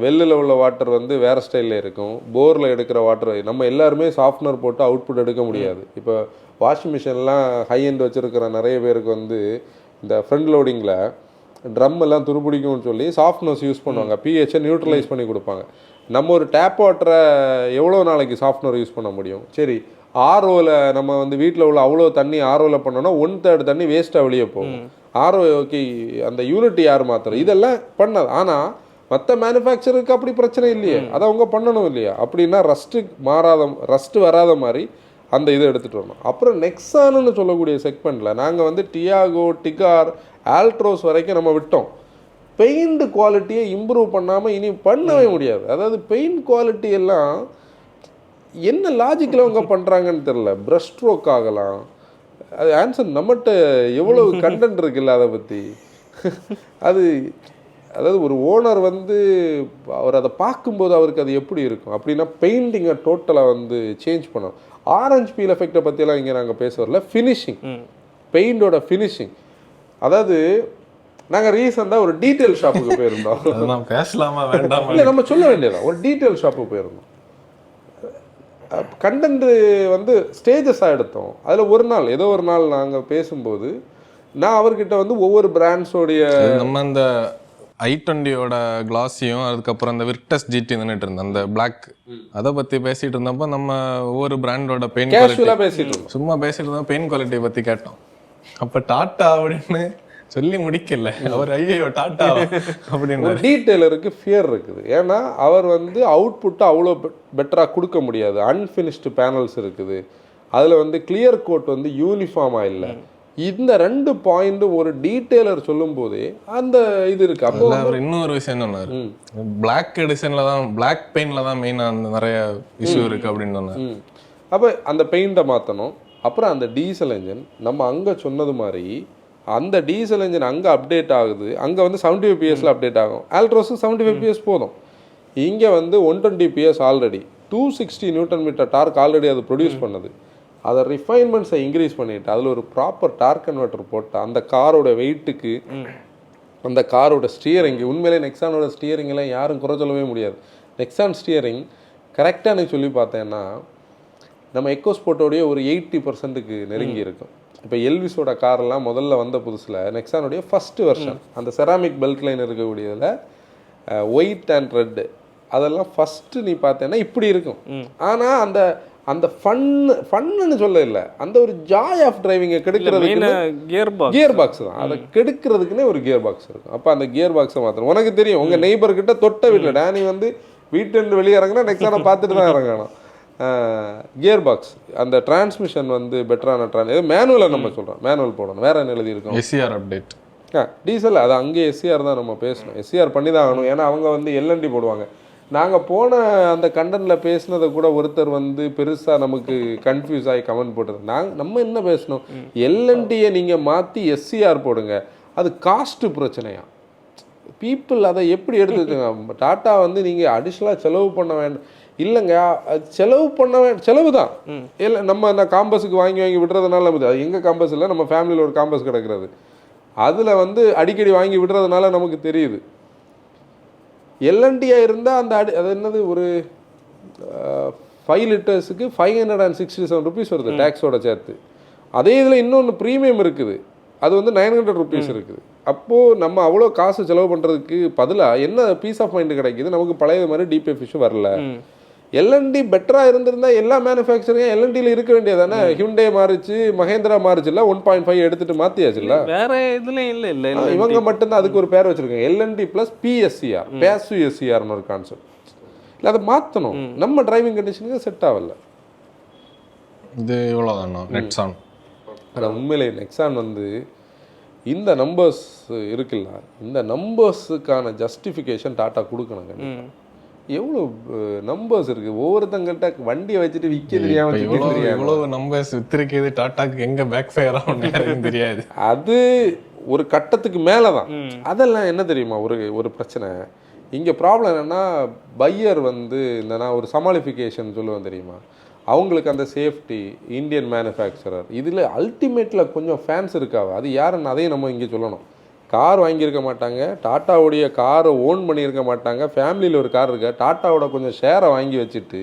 வெள்ளில் உள்ள வாட்டர் வந்து வேறு ஸ்டைலில் இருக்கும். போரில் எடுக்கிற வாட்டர் நம்ம எல்லாருமே சாஃப்ட்னர் போட்டு அவுட்புட் எடுக்க முடியாது. இப்போ வாஷிங் மிஷின்லாம் ஹை எண்ட் வச்சுருக்கிற நிறைய பேருக்கு வந்து இந்த ஃப்ரண்ட் லோடிங்கில் ட்ரம் எல்லாம் துருப்பிடிக்கும்னு சொல்லி சாஃப்ட்னஸ் யூஸ் பண்ணுவாங்க. பிஹெச்சை நியூட்ரலைஸ் பண்ணி கொடுப்பாங்க. நம்ம ஒரு டேப் வாட்டரை எவ்வளோ நாளைக்கு சாஃப்ட்னர் யூஸ் பண்ண முடியும்? சரி, ஆர்ஓவில் நம்ம வந்து வீட்டில் உள்ள அவ்வளோ தண்ணி ஆர்ஓவில் பண்ணோன்னா 1/3 தண்ணி வேஸ்ட்டாக வெளியே போகும். ஆர்ஓ ஓகே, அந்த யூனிட் யார் மாத்திரம் இதெல்லாம் பண்ணாது. ஆனால் மற்ற மேனுஃபேக்சருக்கு அப்படி பிரச்சனை இல்லையே, அதை அவங்க பண்ணணும் இல்லையா? அப்படின்னா ரஸ்ட்டு வராத மாதிரி அந்த இதை எடுத்துகிட்டு வரணும். அப்புறம் நெக்ஸான்னு சொல்லக்கூடிய செக்மெண்ட்டில் நாங்கள் வந்து டியாகோ, டிகார், ஆல்ட்ரோஸ் வரைக்கும் நம்ம விட்டோம். பெயிண்ட் குவாலிட்டியை இம்ப்ரூவ் பண்ணாமல் இனி பண்ணவே முடியாது. அதாவது பெயிண்ட் குவாலிட்டி எல்லாம் என்ன லாஜிக்கில் அவங்க பண்ணுறாங்கன்னு தெரில. ப்ரஷ் ஸ்ட்ரோக் ஆகலாம். அது ஆன்சர் நம்மகிட்ட எவ்வளவு கண்டென்ட் இருக்குல்ல அதை பற்றி. அதாவது ஒரு ஓனர் வந்து அவர் அதை பார்க்கும்போது அவருக்கு அது எப்படி இருக்கும் அப்படின்னா, பெயிண்டிங்கை டோட்டலாக வந்து சேஞ்ச் பண்ணணும். ஆரஞ்சு பீல் எஃபெக்டை பற்றியெல்லாம் இங்கே நாங்கள் பேச வரல. ஃபினிஷிங், பெயிண்டோட ஃபினிஷிங். அதாவது நாங்கள் ரீசெண்டாக ஒரு டீட்டெயில் ஷாப்புக்கு போயிருந்தோம். பேசலாமா வேண்டாம் இல்லை, நம்ம சொல்ல வேண்டியதான். ஒரு டீட்டெயில் ஷாப்புக்கு போயிருந்தோம். கண்டென்ட் வந்து ஸ்டேஜஸாக எடுத்தோம். அதில் ஏதோ ஒரு நாள் நாங்கள் பேசும்போது நான் அவர்கிட்ட வந்து ஒவ்வொரு பிராண்ட்ஸோடைய நம்ம அந்த i20யோட கிளாஸையும் அதுக்கப்புறம் அந்த விர்டஸ் ஜிடி நின்றுட்டு இருந்தோம், அந்த பிளாக், அதை பற்றி பேசிகிட்டு இருந்தப்போ நம்ம ஒவ்வொரு பிராண்டோட பெயின் கேஷுவலாக பேசிட்டு இருந்தோம். சும்மா பேசிட்டு இருந்தோம். பெயின் குவாலிட்டியை பற்றி கேட்டோம். அப்போ டாட்டா அப்படின்னு சொல்லி முடிக்கல அவர். ஐயோ டாட்டா அப்படின்னு. டீட்டெயிலருக்கு ஃபியர் இருக்குது. ஏன்னா அவர் வந்து அவுட்புட்டை அவ்வளோ பெட்டராக கொடுக்க முடியாது. அன்ஃபினிஷ்டு பேனல்ஸ் இருக்குது. அதில் வந்து கிளியர் கோட் வந்து யூனிஃபார்மாக இல்லை. இந்த 2 பாயிண்ட்டும் ஒரு டீட்டெயிலர் சொல்லும் போதே அந்த இது இருக்கு. அப்போ அவர் இன்னொரு விஷயம் சொன்னார், பிளாக் எடிஷன்ல தான், பிளாக் பெயிண்ட்ல தான் மெயினாக அந்த நிறைய இஷ்யூ இருக்கு அப்படின்னு சொன்னார். அப்போ அந்த பெயிண்டை மாற்றணும். அப்புறம் அந்த டீசல் என்ஜின் நம்ம அங்கே சொன்னது மாதிரி அந்த டீசல் என்ஜின் அங்கே அப்டேட் ஆகுது. அங்கே வந்து 75 PS அப்டேட் ஆகும். ஆல்ட்ரோஸுக்கு 75 PS போதும். இங்கே வந்து 120 PS already, 260 Nm torque already அது ப்ரொடியூஸ் பண்ணுது. அதை ரிஃபைன்மெண்ட்ஸை இன்க்ரீஸ் பண்ணிவிட்டு அதில் ஒரு ப்ராப்பர் டார்க் கன்வெர்ட்டர் போட்டு அந்த காரோட வெயிட்டுக்கு அந்த காரோட ஸ்டியரிங், உண்மையிலே நெக்ஸானோட ஸ்டியரிங்கெல்லாம் யாரும் குறை சொல்லவே முடியாது. நெக்ஸான் ஸ்டியரிங் கரெக்டாக எனக்கு சொல்லி பார்த்தேன்னா நம்ம எக்கோஸ்போர்ட்டோடைய ஒரு 80% நெருங்கி இருக்கும். இப்போ எல்விஸோட காரெல்லாம் முதல்ல வந்த புதுசில் நெக்ஸானுடைய ஃபஸ்ட்டு வெர்ஷன் அந்த செராமிக் பெல்ட் லைன் இருக்கக்கூடியதில் ஒயிட் அண்ட் ரெட்டு அதெல்லாம் ஃபஸ்ட்டு நீ பார்த்தேன்னா இப்படி இருக்கும். ஆனால் அந்த அந்த ஃபன்னு சொல்ல இல்லை, அந்த ஒரு ஜாய் ஆஃப் டிரைவிங்கை கெடுக்கிறதுக்கு கியர் பாக்ஸ் தான். அதை கெடுக்கிறதுக்குன்னே ஒரு கியர் பாக்ஸ் இருக்கும். அப்போ அந்த கியர் பாக்ஸை மாற்றணும். உனக்கு தெரியும், உங்கள் நெய்பர்கிட்ட தொட்ட வீட்டில் டேனி வந்து வீட்டிலேருந்து வெளியே இறங்கினா நெக்ஸ்ட் பார்த்துட்டு தான் இறங்கணும். கியர் பாக்ஸ், அந்த டிரான்ஸ்மிஷன் வந்து பெட்டரான மேனுவலை நம்ம சொல்கிறோம், மேனுவல் போடணும். வேறு என்ன எழுதியிருக்கோம்? SCR update. டீசல் அது அங்கே எஸ்சிஆர் தான் நம்ம பேசணும். எஸ்சிஆர் பண்ணி தான் ஆகணும். ஏன்னா அவங்க வந்து எல்என்டி போடுவாங்க. நாங்கள் போன அந்த கண்டனில் பேசினதை கூட ஒருத்தர் வந்து பெருசாக நமக்கு கன்ஃபியூஸ் ஆகி கமெண்ட் போட்டது. நம்ம என்ன பேசணும், எல்என்டியை நீங்கள் மாற்றி எஸ்சிஆர் போடுங்க, அது காஸ்ட்டு பிரச்சனையா. பீப்புள் அதை எப்படி எடுத்து வச்சுங்க. டாட்டா வந்து நீங்கள் அடிஷ்னலாக செலவு பண்ண வேண்டாம் இல்லைங்க, செலவு தான். இல்லை நம்ம அந்த காம்பஸுக்கு வாங்கி விடுறதுனால நமக்கு அது எங்கள் காம்பஸ் இல்லை, நம்ம ஃபேமிலியில் ஒரு காம்பஸ் கிடக்கிறது, அதில் வந்து அடிக்கடி வாங்கி விடுறதுனால நமக்கு தெரியுது. எல்என்டியாக இருந்தால் அந்த அது என்னது ஒரு 5 லிட்டர்ஸுக்கு 567 rupees வருது டேக்ஸோட சேர்த்து. அதே இதில் இன்னொன்று ப்ரீமியம் இருக்குது, அது வந்து 900 rupees இருக்குது. அப்போது நம்ம அவ்வளோ காசு செலவு பண்ணுறதுக்கு பதிலாக என்ன பீஸ் ஆஃப் மைண்டு கிடைக்கிது, நமக்கு பழைய மாதிரி டிபிஎஃப் இஷ்யூ வரல. எல்என்டி பெட்டராக இருந்திருந்தால் எல்லா மேனுஃபேக்சரிங்கும் எல்என்டியில் இருக்க வேண்டியதானே. ஹியூண்டே மாறிச்சு, மகேந்திரா மாறிச்சுல்ல, 1.5 எடுத்துகிட்டு மாற்றியாச்சுல்ல. வேற இதுலேயும் இல்லை இவங்க மட்டும்தான் அதுக்கு ஒரு பேர் வச்சுருக்காங்க, எல்என்டி ப்ளஸ் பிஎஸ்சிஆர், பேசிவ் எஸ்சிஆர்னு ஒரு கான்செப்ட். இல்லை அதை மாற்றணும், நம்ம டிரைவிங் கண்டிஷனுக்கு செட் ஆகல. இது இவ்வளோதானா நெக்ஸான்? ஆனால் உண்மையிலே நெக்ஸான் வந்து இந்த நம்பர்ஸ் இருக்குல்ல, இந்த நம்பர்ஸுக்கான ஜஸ்டிஃபிகேஷன் டாட்டா கொடுக்கணுங்க. எவ்வளோ நம்பர்ஸ் இருக்கு, ஒவ்வொருத்தங்கிட்ட வண்டியை வச்சுட்டு விற்க தெரியாம எவ்வளவு நம்பர்ஸ் வித்திருக்கிறது டாட்டாக்கு, எங்க பேக் ஃபயர் ஆகும் தெரியாது. அது ஒரு கட்டத்துக்கு மேலே தான். அதெல்லாம் என்ன தெரியுமா ஒரு பிரச்சனை இங்கே. ப்ராப்ளம் என்னென்னா, பையர் வந்து இந்த நான் ஒரு சமாளிஃபிகேஷன் சொல்லுவேன் தெரியுமா, அவங்களுக்கு அந்த சேஃப்டி, இந்தியன் மேனுஃபேக்சரர், இதில் அல்டிமேட்டில் கொஞ்சம் ஃபேன்ஸ் இருக்காவா, அது யாருன்னு அதையும் நம்ம இங்கே சொல்லணும். கார் வாங்கியிருக்க மாட்டாங்க, டாட்டாவுடைய காரை ஓன் பண்ணியிருக்க மாட்டாங்க, ஃபேமிலியில் ஒரு கார் இருக்கா, டாட்டாவோட கொஞ்சம் ஷேரை வாங்கி வச்சுட்டு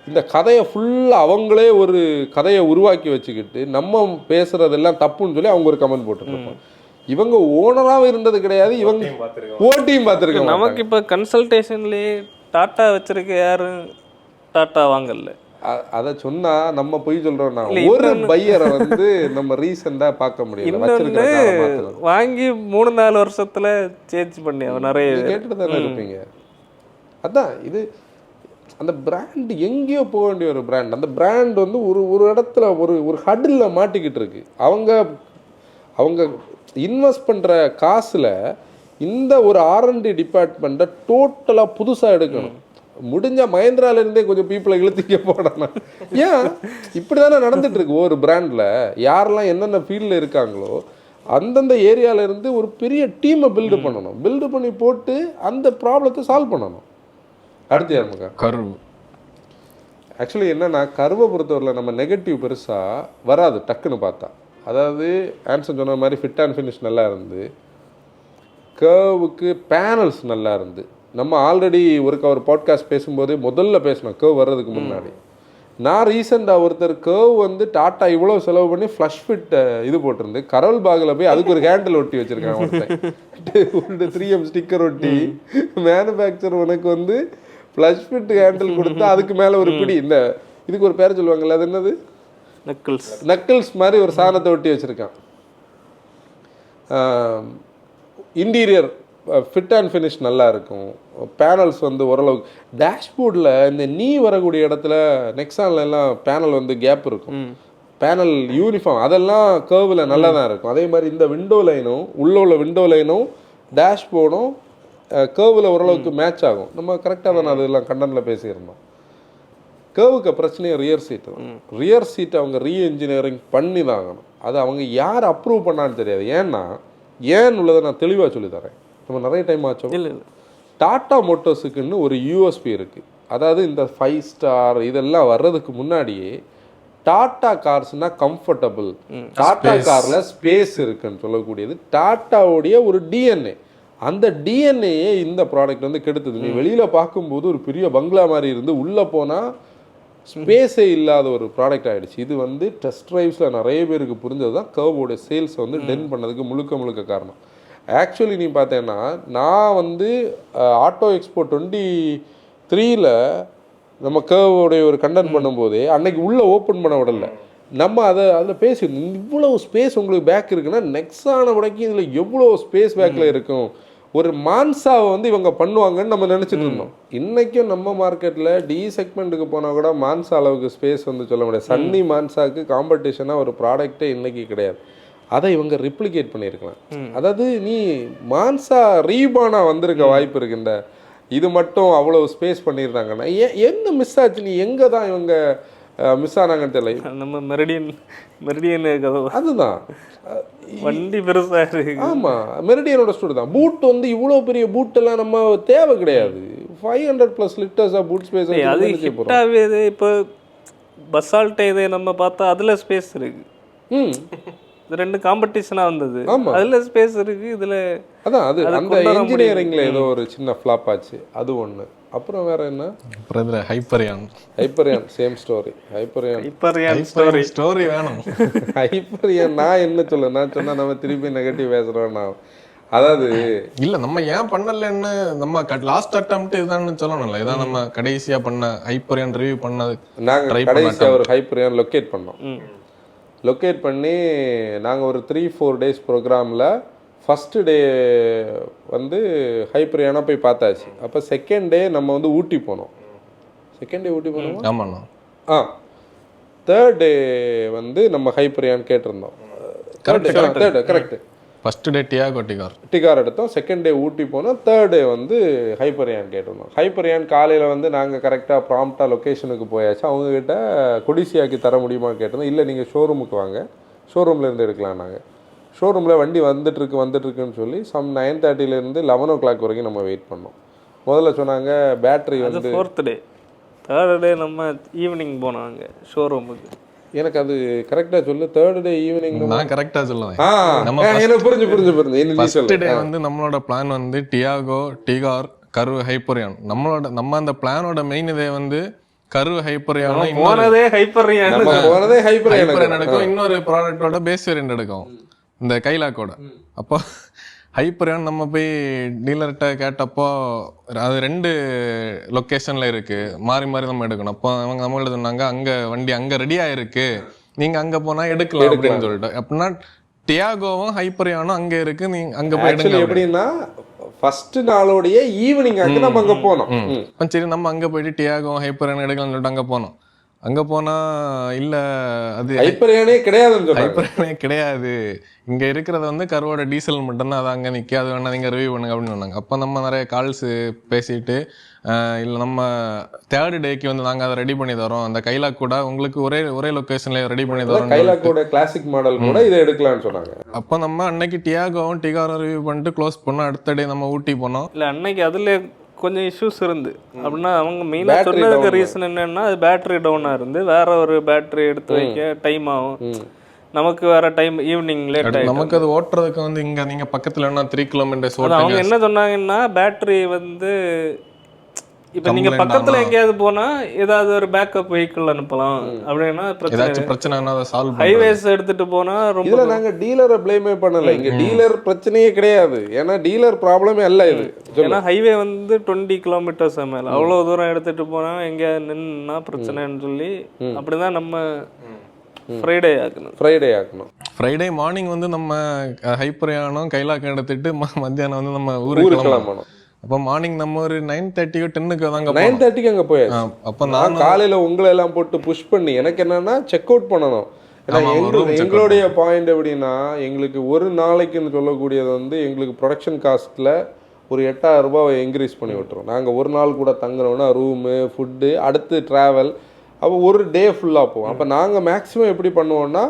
இந்த கதையை ஃபுல்லாக அவங்களே ஒரு கதையை உருவாக்கி வச்சுக்கிட்டு நம்ம பேசுகிறதெல்லாம் தப்புன்னு சொல்லி அவங்க ஒரு கமெண்ட் போட்டுருக்கோம். இவங்க ஓனராகவும் இருந்தது கிடையாது, இவங்க ஓட்டியும் பார்த்துருக்காங்க. நமக்கு இப்போ கன்சல்டேஷன்லேயே டாட்டா வச்சிருக்க யாரும் டாட்டா வாங்கல. அதை சொன்னா நம்ம போய் சொல்றோம்னா ஒரு பையரை வந்து நம்ம ரீசெண்டா பார்க்க முடியல. வாங்கி 3-4 வருஷத்துல சேஞ்ச் பண்ணி அவன் நிறைய கேட்டுட்டு தானே இருப்பீங்க. அதான் இது அந்த பிராண்ட் எங்கேயோ போக வேண்டிய ஒரு பிராண்ட். அந்த பிராண்ட் வந்து ஒரு இடத்துல ஒரு ஹட்டில் மாட்டிக்கிட்டு இருக்கு. அவங்க இன்வெஸ்ட் பண்ற காசுல இந்த ஒரு R&D டிபார்ட்மெண்ட்டை டோட்டலாக புதுசாக எடுக்கணும். முடிஞ்ச மஹேந்திராலேருந்தே கொஞ்சம் பீப்புளை இழுத்திக்க போடணும். ஏன் இப்படி தானே நடந்துட்டு இருக்கு ஒரு பிராண்டில். யாரெல்லாம் என்னென்ன ஃபீல்டில் இருக்காங்களோ அந்தந்த ஏரியாவிலேருந்து ஒரு பெரிய டீமை பில்டு பண்ணணும். பில்டு பண்ணி போட்டு அந்த ப்ராப்ளத்தை சால்வ் பண்ணணும். அடுத்து யாருங்க கர்வ். ஆக்சுவலி என்னென்னா, கர்வை பொறுத்தவரையில் நம்ம நெகட்டிவ் பெருசாக வராது டக்குன்னு பார்த்தா. அதாவது ஆன்சர் சொன்ன மாதிரி ஃபிட் அண்ட் ஃபினிஷ் நல்லா இருந்து, கர்வுக்கு பேனல்ஸ் நல்லா இருந்து. நம்ம ஆல்ரெடி ஒரு பாட்காஸ்ட் பேசும்போதே முதல்ல பேசணும் கர்வ் வர்றதுக்கு முன்னாடி. நான் ரீசெண்டாக ஒருத்தர் கர்வ் வந்து டாட்டா இவ்வளோ செலவு பண்ணி ஃப்ளஷ் ஃபிட் இது போட்டிருந்து கரல் பாகில் போய் அதுக்கு ஒரு ஹேண்டில் ஒட்டி வச்சுருக்காங்க. ஒருத்தன் 3M ஸ்டிக்கர் ஒட்டி மேனுஃபேக்சர் உனக்கு வந்து ஃப்ளஷ் ஃபிட் ஹேண்டில் கொடுத்தா அதுக்கு மேலே ஒரு பிடி, இந்த இதுக்கு ஒரு பேர் சொல்லுவாங்கல்ல, அது என்னது, நக்கிள்ஸ் மாதிரி ஒரு சாணத்தை ஒட்டி வச்சுருக்கான். இன்டீரியர் ஃபிட் அண்ட் ஃபினிஷ் நல்லா இருக்கும். பேனல்ஸ் வந்து ஓரளவுக்கு டேஷ்போர்டில் இந்த நீ வரக்கூடிய இடத்துல நெக்ஸான்ல எல்லாம் பேனல் வந்து கேப் இருக்கும். பேனல் யூனிஃபார்ம் அதெல்லாம் கர்வில் நல்லா தான் இருக்கும். அதே மாதிரி இந்த விண்டோ லைனும் உள்ள விண்டோ லைனும் டேஷ்போர்டும் கர்வில் ஓரளவுக்கு மேட்ச் ஆகும். நம்ம கரெக்டாக தானே அதெல்லாம் கண்டனில் பேசியிருந்தோம். கர்வுக்கு பிரச்சனையே ரியர் சீட்டு தான். ரியர் சீட்டை அவங்க ரீஎன்ஜினியரிங் பண்ணி தான் ஆகணும். அது அவங்க யார் அப்ரூவ் பண்ணான்னு தெரியாது. ஏன்னு உள்ளதை நான் தெளிவாக சொல்லித்தரேன். நம்ம நிறைய டைம் ஆச்சோம். டாட்டா மோட்டர்ஸுக்குன்னு ஒரு யூஎஸ்பி இருக்குது. அதாவது இந்த 5 ஸ்டார் இதெல்லாம் வர்றதுக்கு முன்னாடியே டாட்டா கார்ஸ்னா கம்ஃபர்டபுள், டாட்டா காரில் ஸ்பேஸ் இருக்குன்னு சொல்லக்கூடியது டாட்டாவுடைய ஒரு டிஎன்ஏ. அந்த டிஎன்ஏயே இந்த ப்ராடக்ட் வந்து கெடுத்தது. நீ வெளியில் பார்க்கும்போது ஒரு பெரிய பங்களா மாதிரி இருந்து உள்ளே போனால் ஸ்பேஸே இல்லாத ஒரு ப்ராடக்ட் ஆகிடுச்சு. இது வந்து டெஸ்ட் ட்ரைவ்ஸில் நிறைய பேருக்கு புரிஞ்சது தான் கர்வோட சேல்ஸை வந்து டென் பண்ணதுக்கு முழுக்க காரணம். ஆக்சுவலி நீ பார்த்தேன்னா, நான் வந்து ஆட்டோ எக்ஸ்போ 23 நம்ம கேர்வோடைய ஒரு கண்டென்ட் பண்ணும்போது அன்னைக்கு உள்ளே ஓப்பன் பண்ண விடல. நம்ம அதில் பேசி இவ்வளோ ஸ்பேஸ் உங்களுக்கு பேக் இருக்குன்னா நெக்ஸ்ட் ஆன வரைக்கும் இதில் எவ்வளோ ஸ்பேஸ் பேக்கில் இருக்கும். ஒரு மான்சாவை வந்து இவங்க பண்ணுவாங்கன்னு நம்ம நினச்சிட்டு இருந்தோம். இன்றைக்கும் நம்ம மார்க்கெட்டில் டி செக்மெண்ட்டுக்கு போனால் கூட மான்சா அளவுக்கு ஸ்பேஸ் வந்து சொல்ல முடியாது. சன்னி மான்சாவுக்கு காம்படிஷனாக ஒரு ப்ராடக்டே இன்றைக்கி கிடையாது. அதை இவங்க ரிப்ளிகேட் பண்ணியிருக்கலாம். அதாவது நீ மான்சா ரீபானா வந்திருக்க வாய்ப்பு இருக்குன்ற இது மட்டும் அவ்வளோ ஸ்பேஸ் பண்ணியிருந்தாங்கன்னா எங்கே மிஸ் ஆச்சு, நீ எங்கே தான் இவங்க மிஸ் ஆனாங்கன்னு தெரியல. நம்ம மெரிடியன் அதுதான் வண்டி பெருசாக இருக்கு. ஆமாம், மெரிடியனோட ஸ்டோர் தான். பூட் வந்து இவ்வளோ பெரிய பூட்டெல்லாம் நம்ம தேவை கிடையாது. 500+ லிட்டர்ஸ் ஆஃப் பூட் ஸ்பேஸ் அது ஹிட்டாகவே. இப்போ பசால்ட்டை இதை நம்ம பார்த்தா அதில் ஸ்பேஸ் இருக்கு. இது ரெண்டு காம்படிஷனாக வந்தது. அதில் ஸ்பேஸ் இருக்கு, இதில் அதான் அது அந்த இன்ஜினியரிங்கில் ஏதோ ஒரு சின்ன ஃப்ளாப் ஆச்சு, அது ஒன்று. அப்புறம் வேற என்ன, ஹைப்பரியான் சேம் ஸ்டோரி. ஹைப்பரியான் ஸ்டோரி வேணும். ஹைப்பரியான் நான் என்ன சொல்ல, நான் சொன்னா நம்ம திருப்பி நெகட்டிவ் பேசுறோம். நான் அதாவது இல்ல நம்ம ஏன் பண்ணலன்னு நம்ம லாஸ்ட் அட்டெம்ப்ட் இதான்னு சொல்லணும்ல. இதான் நம்ம கடைசியா பண்ண ஹைப்பரியான் ரிவ்யூ பண்ணது. நாங்கள் கடைசியாக ஒரு ஹைப்பரியான் லொக்கேட் பண்ணோம். லொக்கேட் பண்ணி நாங்கள் ஒரு 3-4 டேஸ் ப்ரோக்ராமில் ஃபஸ்ட்டு டே வந்து ஹைப்பரியானா போய் பார்த்தாச்சு. அப்போ செகண்ட் டே நம்ம வந்து ஊட்டி போனோம். செகண்ட் டே ஊட்டி போனோம். ஆமாண்ணா. தேர்ட் டே வந்து நம்ம ஹைப்பரியான் கேட்டிருந்தோம். கரெக்ட். ஃபஸ்ட்டு டே டிகார் எடுத்தோம். செகண்ட் டே ஊட்டி போனோம். தேர்ட் டே வந்து ஹைப்பரியான் கேட்டிருந்தோம். ஹைப்பரியான் காலையில் வந்து நாங்கள் கரெக்டாக ப்ராம்ப்டாக லொக்கேஷனுக்கு போயாச்சு. அவங்கக்கிட்ட கொடிசியாக்கி தர முடியுமான்னு கேட்டிருந்தோம். இல்லை, நீங்கள் ஷோரூமுக்கு வாங்க, ஷோரூம்லேருந்து எடுக்கலாம். நாங்கள் ஷோரூமில் வண்டி வந்துட்டுருக்குன்னு சொல்லி 9:30 11 o'clock வரைக்கும் நம்ம வெயிட் பண்ணோம். முதல்ல சொன்னாங்க பேட்ரி வந்து 4th டே. தேர்ட் டே நம்ம ஈவினிங் போனாங்க ஷோரூமுக்கு. எனக்கு அது கரெக்டாக சொல்லு. தேர்ட் டே ஈவினிங் நான் கரெக்டாக சொல்லுவேன். எனக்கு புரிஞ்சு. ஃபர்ஸ்ட் டே வந்து நம்மளோட பிளான் வந்து டிகார் கர்வ் ஹைப்பரியான். நம்ம அந்த பிளானோட மெயின் இதே வந்து கர்வ் ஹைப்பரியான் எடுக்கும். இன்னொரு ப்ராடக்டோட பேஸ் வேரியன்ட் எடுக்கும், இந்த கைலாக்கோட. அப்போ ஹைப்பரியான் நம்ம போய் டீலர்கிட்ட கேட்டப்போ அது 2 லொக்கேஷனில் இருக்குது, மாறி மாறி நம்ம எடுக்கணும். அப்போ அவங்க நம்மள்ட்ட சொன்னாங்க அங்கே வண்டி அங்கே ரெடியாக இருக்குது, நீங்கள் அங்கே போனால் எடுக்கலாம் அப்படின்னு சொல்லிட்டு. அப்படின்னா டியாகோவும் ஹைப்பரியானும் அங்கே இருக்குது, நீங்கள் அங்கே போய் எடுங்க. எப்படின்னா ஃபர்ஸ்ட் நாளோடைய ஈவினிங் நம்ம அங்கே போனோம். சரி, நம்ம அங்கே போயிட்டு டியாகோவும் ஹைப்பரியானும் எடுக்கலாம்னு சொல்லிட்டு அங்கே போனோம். அங்கே போனால் இல்லை, அது ஹைப்பரியானே கிடையாது, இங்கே இருக்கிறது வந்து கர்வோட டீசல் மட்டும்தான், அது அங்கே நிற்காது, வேணா நீங்கள் ரிவ்யூ பண்ணுங்க அப்படின்னு சொன்னாங்க. அப்போ நம்ம நிறைய கால்ஸு பேசிட்டு, இல்லை நம்ம தேர்ட் டேக்கு வந்து நாங்கள் அதை ரெடி பண்ணி தரோம், அந்த கைலாக் கூட உங்களுக்கு ஒரே லொக்கேஷன்ல ரெடி பண்ணி தரோம், கைலாக்கோட கிளாசிக் மாடல் கூட இதை எடுக்கலாம்னு சொன்னாங்க. அப்போ நம்ம அன்னைக்கு டியாகோவும் டிகாரும் ரிவ்யூ பண்ணிட்டு க்ளோஸ் பண்ணோம். அடுத்த டே நம்ம ஊட்டி போனோம். இல்லை, அன்னைக்கு அதில் கொஞ்சம் இஷ்யூஸ் இருந்து. அப்படின்னா அவங்க மெயினாக சொன்னதுக்கு ரீசன் என்னன்னா, அது பேட்டரி டவுனாக இருந்து வேற ஒரு பேட்டரி எடுத்து வைக்க டைம் ஆகும், நமக்கு வேற டைம் ஈவினிங் லேட் ஆகும். நமக்கு அது ஓட்டுறதுக்கு வந்து இங்கே நீங்கள் பக்கத்தில் 3 kilometers ஓட்டுங்க. அவங்க என்ன சொன்னாங்கன்னா, பேட்டரி வந்து இப்போ நீங்கள் பக்கத்தில் எங்கேயாவது போனால் ஏதாவது ஒரு பேக்கப் வெஹிக்கிள் அனுப்பலாம் அப்படின்னா பிரச்சனை ஹைவேஸ் எடுத்துட்டு போனால் ரொம்ப. இதில் நாங்கள் டீலரை ப்ளேமே பண்ணலை. இங்கே டீலர் பிரச்சனையே கிடையாது, ஏன்னா டீலர் ப்ராப்ளமே அல்ல இது. ஏன்னா ஹைவே வந்து 20 kilometers மேலே, அவ்வளோ தூரம் எடுத்துகிட்டு போனால் எங்கே நின்னா பிரச்சனைன்னு சொல்லி அப்படிதான் நம்ம ஃப்ரைடே ஆக்கணும். ஃப்ரைடே மார்னிங் வந்து நம்ம ஹைப்பரியானும் கைலாக்கம் எடுத்துட்டு மத்தியானம் வந்து நம்ம ஊருக்கு கிளம்பணும். அப்போ மார்னிங் நம்ம ஒரு 9:30 10 தாங்க 9:30 அங்கே போயாச்சு. அப்போ நான் காலையில் உங்களை எல்லாம் போட்டு புஷ் பண்ணி, எனக்கு என்னன்னா செக் அவுட் பண்ணணும். ஏன்னா எங்களுடைய பாயிண்ட் எப்படின்னா, எங்களுக்கு ஒரு நாளைக்குன்னு சொல்லக்கூடியது வந்து எங்களுக்கு ப்ரொடக்ஷன் காஸ்ட்டில் ஒரு 8,000 ரூபாய் இன்க்ரீஸ் பண்ணி விட்டுரும். நாங்கள் ஒரு நாள் கூட தங்குறோன்னா ரூமு, ஃபுட்டு, அடுத்து ட்ராவல், அப்போ ஒரு டே ஃபுல்லாக போவோம். அப்போ நாங்கள் மேக்ஸிமம் எப்படி பண்ணுவோன்னா,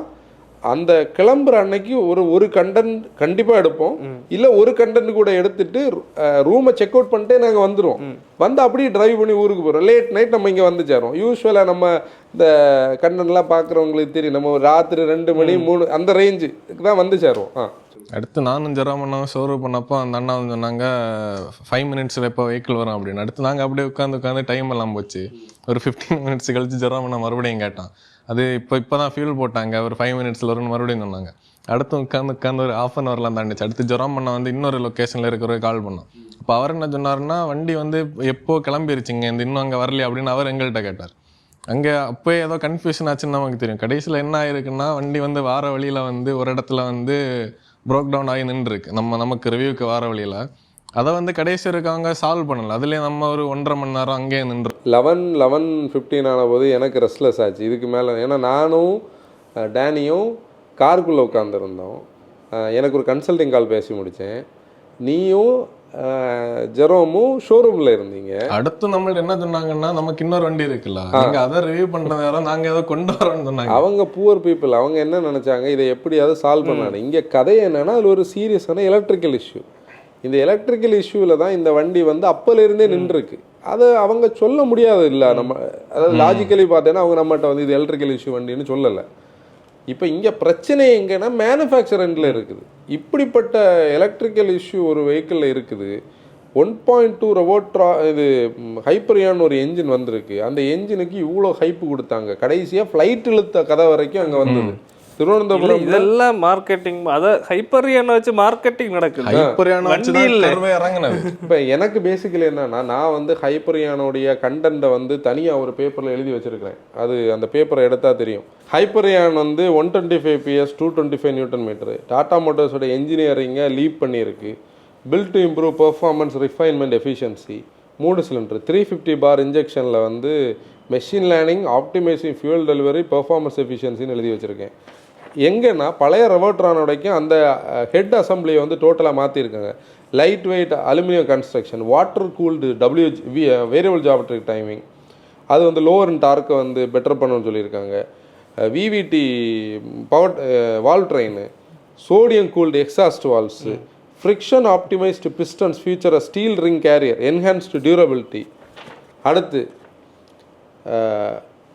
அந்த கிளம்புற அன்னைக்கு ஒரு கண்டென்ட் கண்டிப்பாக எடுப்போம், இல்லை ஒரு கண்டென்ட் கூட எடுத்துட்டு ரூமை செக் அவுட் பண்ணிட்டே நாங்கள் வந்துடுவோம். வந்து அப்படியே டிரைவ் பண்ணி ஊருக்கு போகிறோம். லேட் நைட் நம்ம இங்கே வந்து சேரோம். யூஸ்வலாக நம்ம இந்த கண்டென்ட்லாம் பார்க்குறவங்களுக்கு தெரியும், நம்ம ராத்திரி 2 மணி 3 அந்த ரேஞ்சுக்கு தான் வந்து சேருவோம். அடுத்து நானும் ஜெராமண்ணாவும் ஷோரூம் பண்ணப்போ அந்த அண்ணா வந்து சொன்னாங்க 5 minutes எப்போ வெஹிக்கிள் வரும் அப்படின்னு. அடுத்து நாங்கள் அப்படியே உட்காந்து டைம் எல்லாம் போச்சு. ஒரு 15 minutes கழிச்சு ஜெராமண்ணா மறுபடியும் கேட்டான். அது இப்போ தான் ஃபியூல் போட்டாங்க, ஒரு 5 minutes வரும்னு மறுபடியும் சொன்னாங்க. அடுத்து உட்காந்து ஒரு ½ ஹவர்லாம் தாண்டிச்சு. அடுத்து ஜொரம் பண்ண வந்து இன்னொரு லொக்கேஷனில் இருக்கிற கால் பண்ணோம். அப்போ அவர் என்ன சொன்னார்னா, வண்டி வந்து எப்போ கிளம்பிருச்சுங்க, இந்த இன்னும் அங்கே வரலையே அப்படின்னு அவர் எங்கள்கிட்ட கேட்டார். அங்கே அப்போ ஏதோ கன்ஃபியூஷன் ஆச்சுன்னு நமக்கு தெரியும். கடைசியில் என்ன ஆயிருக்குன்னா, வண்டி வந்து வார வழியில் வந்து ஒரு இடத்துல வந்து ப்ரோக் டவுன் ஆகி நின்றுருக்கு நமக்கு ரிவ்யூக்கு வார வழியில். அதை வந்து கடைசி இருக்காங்க சால்வ் பண்ணல. அதுலேயே நம்ம ஒரு 1.5 மணி நேரம் அங்கேயே நின்று 11:15 ஆன போது எனக்கு ரெஸ்ட்லெஸ் ஆச்சு. இதுக்கு மேலே ஏன்னா நானும் டேனியும் காருக்குள்ளே உட்காந்துருந்தோம். எனக்கு ஒரு கன்சல்டிங் கால் பேசி முடித்தேன். நீயும் ஜெரோமும் ஷோரூமில் இருந்தீங்க. அடுத்து நம்மள்ட்ட என்ன சொன்னாங்கன்னா, நமக்கு இன்னொரு வண்டி இருக்குல்ல, நீங்க அதை ரிவ்யூ பண்ற நேரம் நாங்க ஏதோ கொண்டு வரோம்னு சொன்னாங்க. அவங்க புவர் பீப்புள். அவங்க என்ன நினச்சாங்க, இதை எப்படியாவது சால்வ் பண்ணாங்க. இங்கே கதை என்னன்னா, அது ஒரு சீரியஸான எலக்ட்ரிக்கல் இஷ்யூ. இந்த எலக்ட்ரிக்கல் இஷ்யூவில் தான் இந்த வண்டி வந்து அப்போலேருந்தே நின்றுருக்கு. அதை அவங்க சொல்ல முடியாது இல்லை. நம்ம அதாவது லாஜிக்கலி பார்த்தேன்னா அவங்க நம்மகிட்ட வந்து இது எலக்ட்ரிக்கல் இஷ்யூ வண்டின்னு சொல்லலை. இப்போ இங்கே பிரச்சனை எங்கன்னா மேனுஃபேக்சரிங்கில் இருக்குது. இப்படிப்பட்ட எலக்ட்ரிக்கல் இஷ்யூ ஒரு வெஹிக்கிளில் இருக்குது. 1.2 ரோபோட்ரா இது ஹைப்பரியான் ஒரு என்ஜின் வந்திருக்கு. அந்த என்ஜினுக்கு இவ்வளோ ஹைப்பு கொடுத்தாங்க. கடைசியாக ஃப்ளைட் இழுத்த கதை வரைக்கும் அங்கே வந்தது. திருவனந்தபுரம் இதெல்லாம் மார்க்கெட்டிங். அதான் ஹைப்பரியான வச்சு மார்க்கெட்டிங் நடக்குது. இப்போ எனக்கு பேசிக்கலி என்னன்னா, நான் வந்து ஹைப்பரியானுடைய கண்டென்ட்டை வந்து தனியாக ஒரு பேப்பரில் எழுதி வச்சிருக்கிறேன். அது அந்த பேப்பரை எடுத்தால் தெரியும். ஹைப்பரியான் வந்து 125 PS 225 Nm டாடா மோட்டார்ஸோட என்ஜினியரிங்கை லீப் பண்ணியிருக்கு. Built to improve performance refinement efficiency. 3 cylinder 350 bar இன்ஜெக்ஷனில் வந்து machine learning optimising fuel delivery performance எஃபிஷியன்சின்னு எழுதி வச்சுருக்கேன். எங்கன்னா பழைய ரெவர்ட்ரானோடைக்கும் அந்த ஹெட் அசம்பிளியை வந்து டோட்டலாக மாற்றிருக்காங்க. Light weight aluminium construction, water cooled variable geometric timing, அது வந்து லோவர் இன் டார்க்கை வந்து பெட்டர் பண்ணணும்னு சொல்லியிருக்காங்க. VVT power valve train, sodium cooled exhaust valves, friction optimised pistons future steel ring carrier, enhanced durability. அடுத்து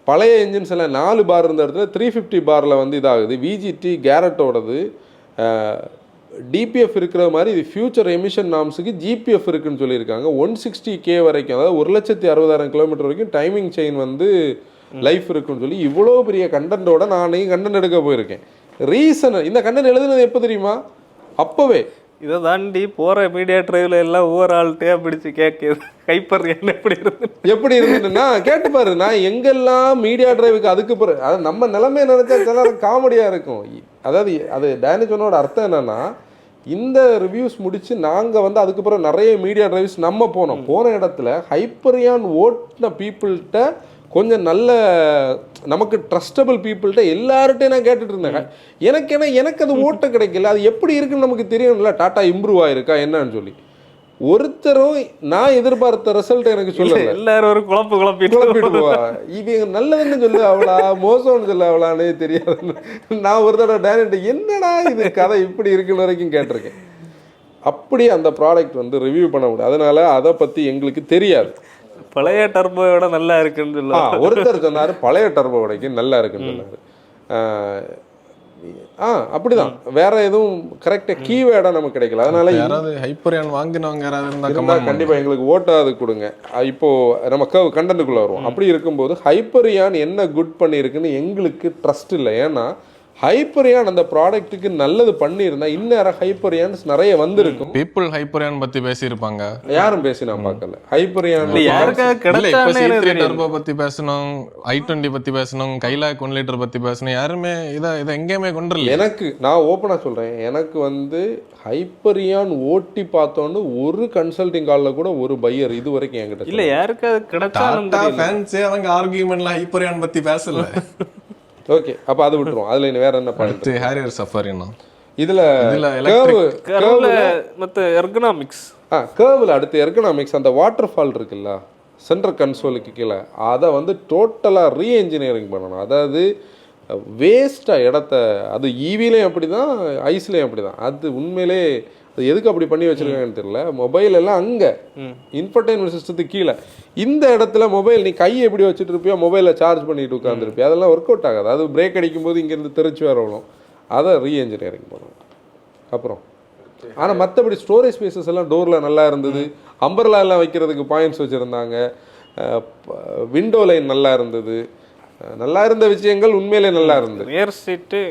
பழைய என்ஜின்ஸ் எல்லாம் 4 பார் இருந்த இடத்துல 350 பாரில் வந்து இதாகுது. விஜிடி கேரட்டோடது டிபிஎஃப் இருக்கிற மாதிரி இது ஃபியூச்சர் எமிஷன் நாம்ஸுக்கு ஜிபிஎஃப் இருக்குன்னு சொல்லியிருக்காங்க. 160K வரைக்கும், அதாவது 1,60,000 கிலோமீட்டர் வரைக்கும் டைமிங் செயின் வந்து லைஃப் இருக்குன்னு சொல்லி இவ்வளோ பெரிய கண்டென்ட்டோட நானே கண்டென்ட் எடுக்க போயிருக்கேன். ரீசன் இந்த கண்டென்ட் எழுதுனது எப்போ தெரியுமா? அப்போவே. இதை தாண்டி போகிற மீடியா ட்ரைவில் எல்லாம் ஒவ்வொரு ஆள்கிட்டே பிடிச்சி கேட்குது ஹைப்பரியான் எப்படி இருந்துன்னா கேட்டு பாரு. நான் எங்கெல்லாம் மீடியா டிரைவுக்கு அதுக்கு பிறகு அது நம்ம நிலைமை நினைச்சா சில காமெடியாக இருக்கும். அதாவது அது டேனிஜனோட அர்த்தம் என்னன்னா, இந்த ரிவ்யூஸ் முடிச்சு நாங்கள் வந்து அதுக்கு பிறகு நிறைய மீடியா டிரைவ்ஸ் நம்ம போன இடத்துல ஹைப்பரியான் ஓட்டின பீப்புள்கிட்ட கொஞ்சம் நல்ல நமக்கு ட்ரஸ்டபிள் பீப்புள்கிட்ட எல்லார்ட்டையும் நான் கேட்டுட்டு இருந்தேன். எனக்கு அது ஓட்ட கிடைக்கல. அது எப்படி இருக்குன்னு நமக்கு தெரியும்ல. டாட்டா இம்ப்ரூவ் ஆயிருக்கா என்னன்னு சொல்லி ஒருத்தரும் நான் எதிர்பார்த்த ரிசல்ட் எனக்கு சொல்லல. எல்லாரும் ஒரு குழப்பிட்டு போவா. இவங்க நல்லதுன்னு சொல்லு அவளா மோசம்னு சொல்லு அவளான்னு தெரியாது. நான் ஒரு தடவை டேரக்ட் என்னடா இது கதை இப்படி இருக்குன்னு வரைக்கும் கேட்டிருக்கேன். அப்படி அந்த ப்ராடக்ட் வந்து ரிவ்யூ பண்ண முடியாது. அதனால அதை பற்றி எங்களுக்கு தெரியாது. பழைய டர்போவோட நல்லா இருக்குன்னு சொல்லுவாங்க. ஒருத்தர் சொன்னார் பழைய டர்போவோடைக்கு நல்லா இருக்குன்னு சொன்னார். அப்படிதான். வேற எதுவும் கரெக்டா கீவேர்டா நமக்கு கிடைக்கல. அதனால யாராவது ஹைப்பரியான் வாங்கினவங்க யாராவது இருந்தா கண்டிப்பா எங்களுக்கு ஓட்டாது கொடுங்க. இப்போ நம்ம கண்டென்ட்டுக்குள்ள வருவோம். அப்படி இருக்கும்போது ஹைப்பரியான் என்ன குட் பண்ணியிருக்குன்னு எங்களுக்கு ட்ரஸ்ட் இல்லை. ஏன்னா ஹைப்பரியான் அந்த ப்ராடக்ட்டுக்கு நல்லது பண்ணியிருந்தா இந்நேரம் ஹைப்பரியான்ஸ் நிறைய வந்திருக்கும். பீப்புள் ஹைப்பரியான் பத்தி பேசியிருப்பாங்க. யாரும் பேசி நான் பார்க்கல. ஹைப்பரியான் டர்போ பத்தி பேசணும், i20 பத்தி பேசணும், கைலாக் 1 லிட்டர் பத்தி பேசணும். யாருமே இதை எங்கேயுமே கொண்டுல. எனக்கு நான் ஓப்பனா சொல்றேன், எனக்கு வந்து ஹைப்பரியான் ஓட்டி பார்த்தோன்னு ஒரு கன்சல்டிங் கால்ல கூட ஒரு பையர் இது வரைக்கும் என்கிட்ட இல்ல. யாருக்காவது கிடைச்சா அவங்க ஆர்கியூமெண்ட்ல ஹைப்பரியான் பத்தி பேசல. ஓகே, அப்போ அது விட்டுருவோம். அதில் இன்னும் வேற என்ன பண்ணுறது? ஹேரியர் சஃபாரினா இதில் மற்ற எர்கனாமிக்ஸ் கேர்வில் அடுத்து எர்கனாமிக்ஸ் அந்த வாட்டர் ஃபால் இருக்குல்ல சென்ட்ரல் கன்சோலுக்கு கீழே, அதை வந்து டோட்டலாக ரீஎன்ஜினியரிங் பண்ணணும். அதாவது வேஸ்ட்டாக இடத்த அது ஈவிலையும் அப்படி தான், ஐஸ்லேயும் அப்படி தான். அது உண்மையிலே அது எதுக்கு அப்படி பண்ணி வச்சுருக்காங்கன்னு தெரியல. மொபைல் எல்லாம் அங்கே இன்ஃபர்டைன்மெண்ட் சிஸ்டத்துக்கு கீழே. இந்த இடத்துல மொபைல் நீ கையை எப்படி வச்சுட்டு இருப்பியோ மொபைலில் சார்ஜ் பண்ணிட்டு உட்காந்துருப்பியா, அதெல்லாம் ஒர்க் அவுட் ஆகாது. அது பிரேக் அடிக்கும்போது இங்கேருந்து தெரிச்சு வரணும். அதை ரீஎன்ஜினியரிங் பண்ணணும். அப்புறம் ஆனால் மற்றபடி ஸ்டோரேஜ் ஸ்பேசஸ் எல்லாம் டோரில் நல்லா இருந்தது. அம்பர்லா எல்லாம் வைக்கிறதுக்கு பாயிண்ட்ஸ் வச்சுருந்தாங்க. விண்டோ லைன் நல்லா இருந்தது. நல்லா இருந்த விஷயங்கள் உண்மையிலே நல்லா இருந்தது. ரியர் சீட்டு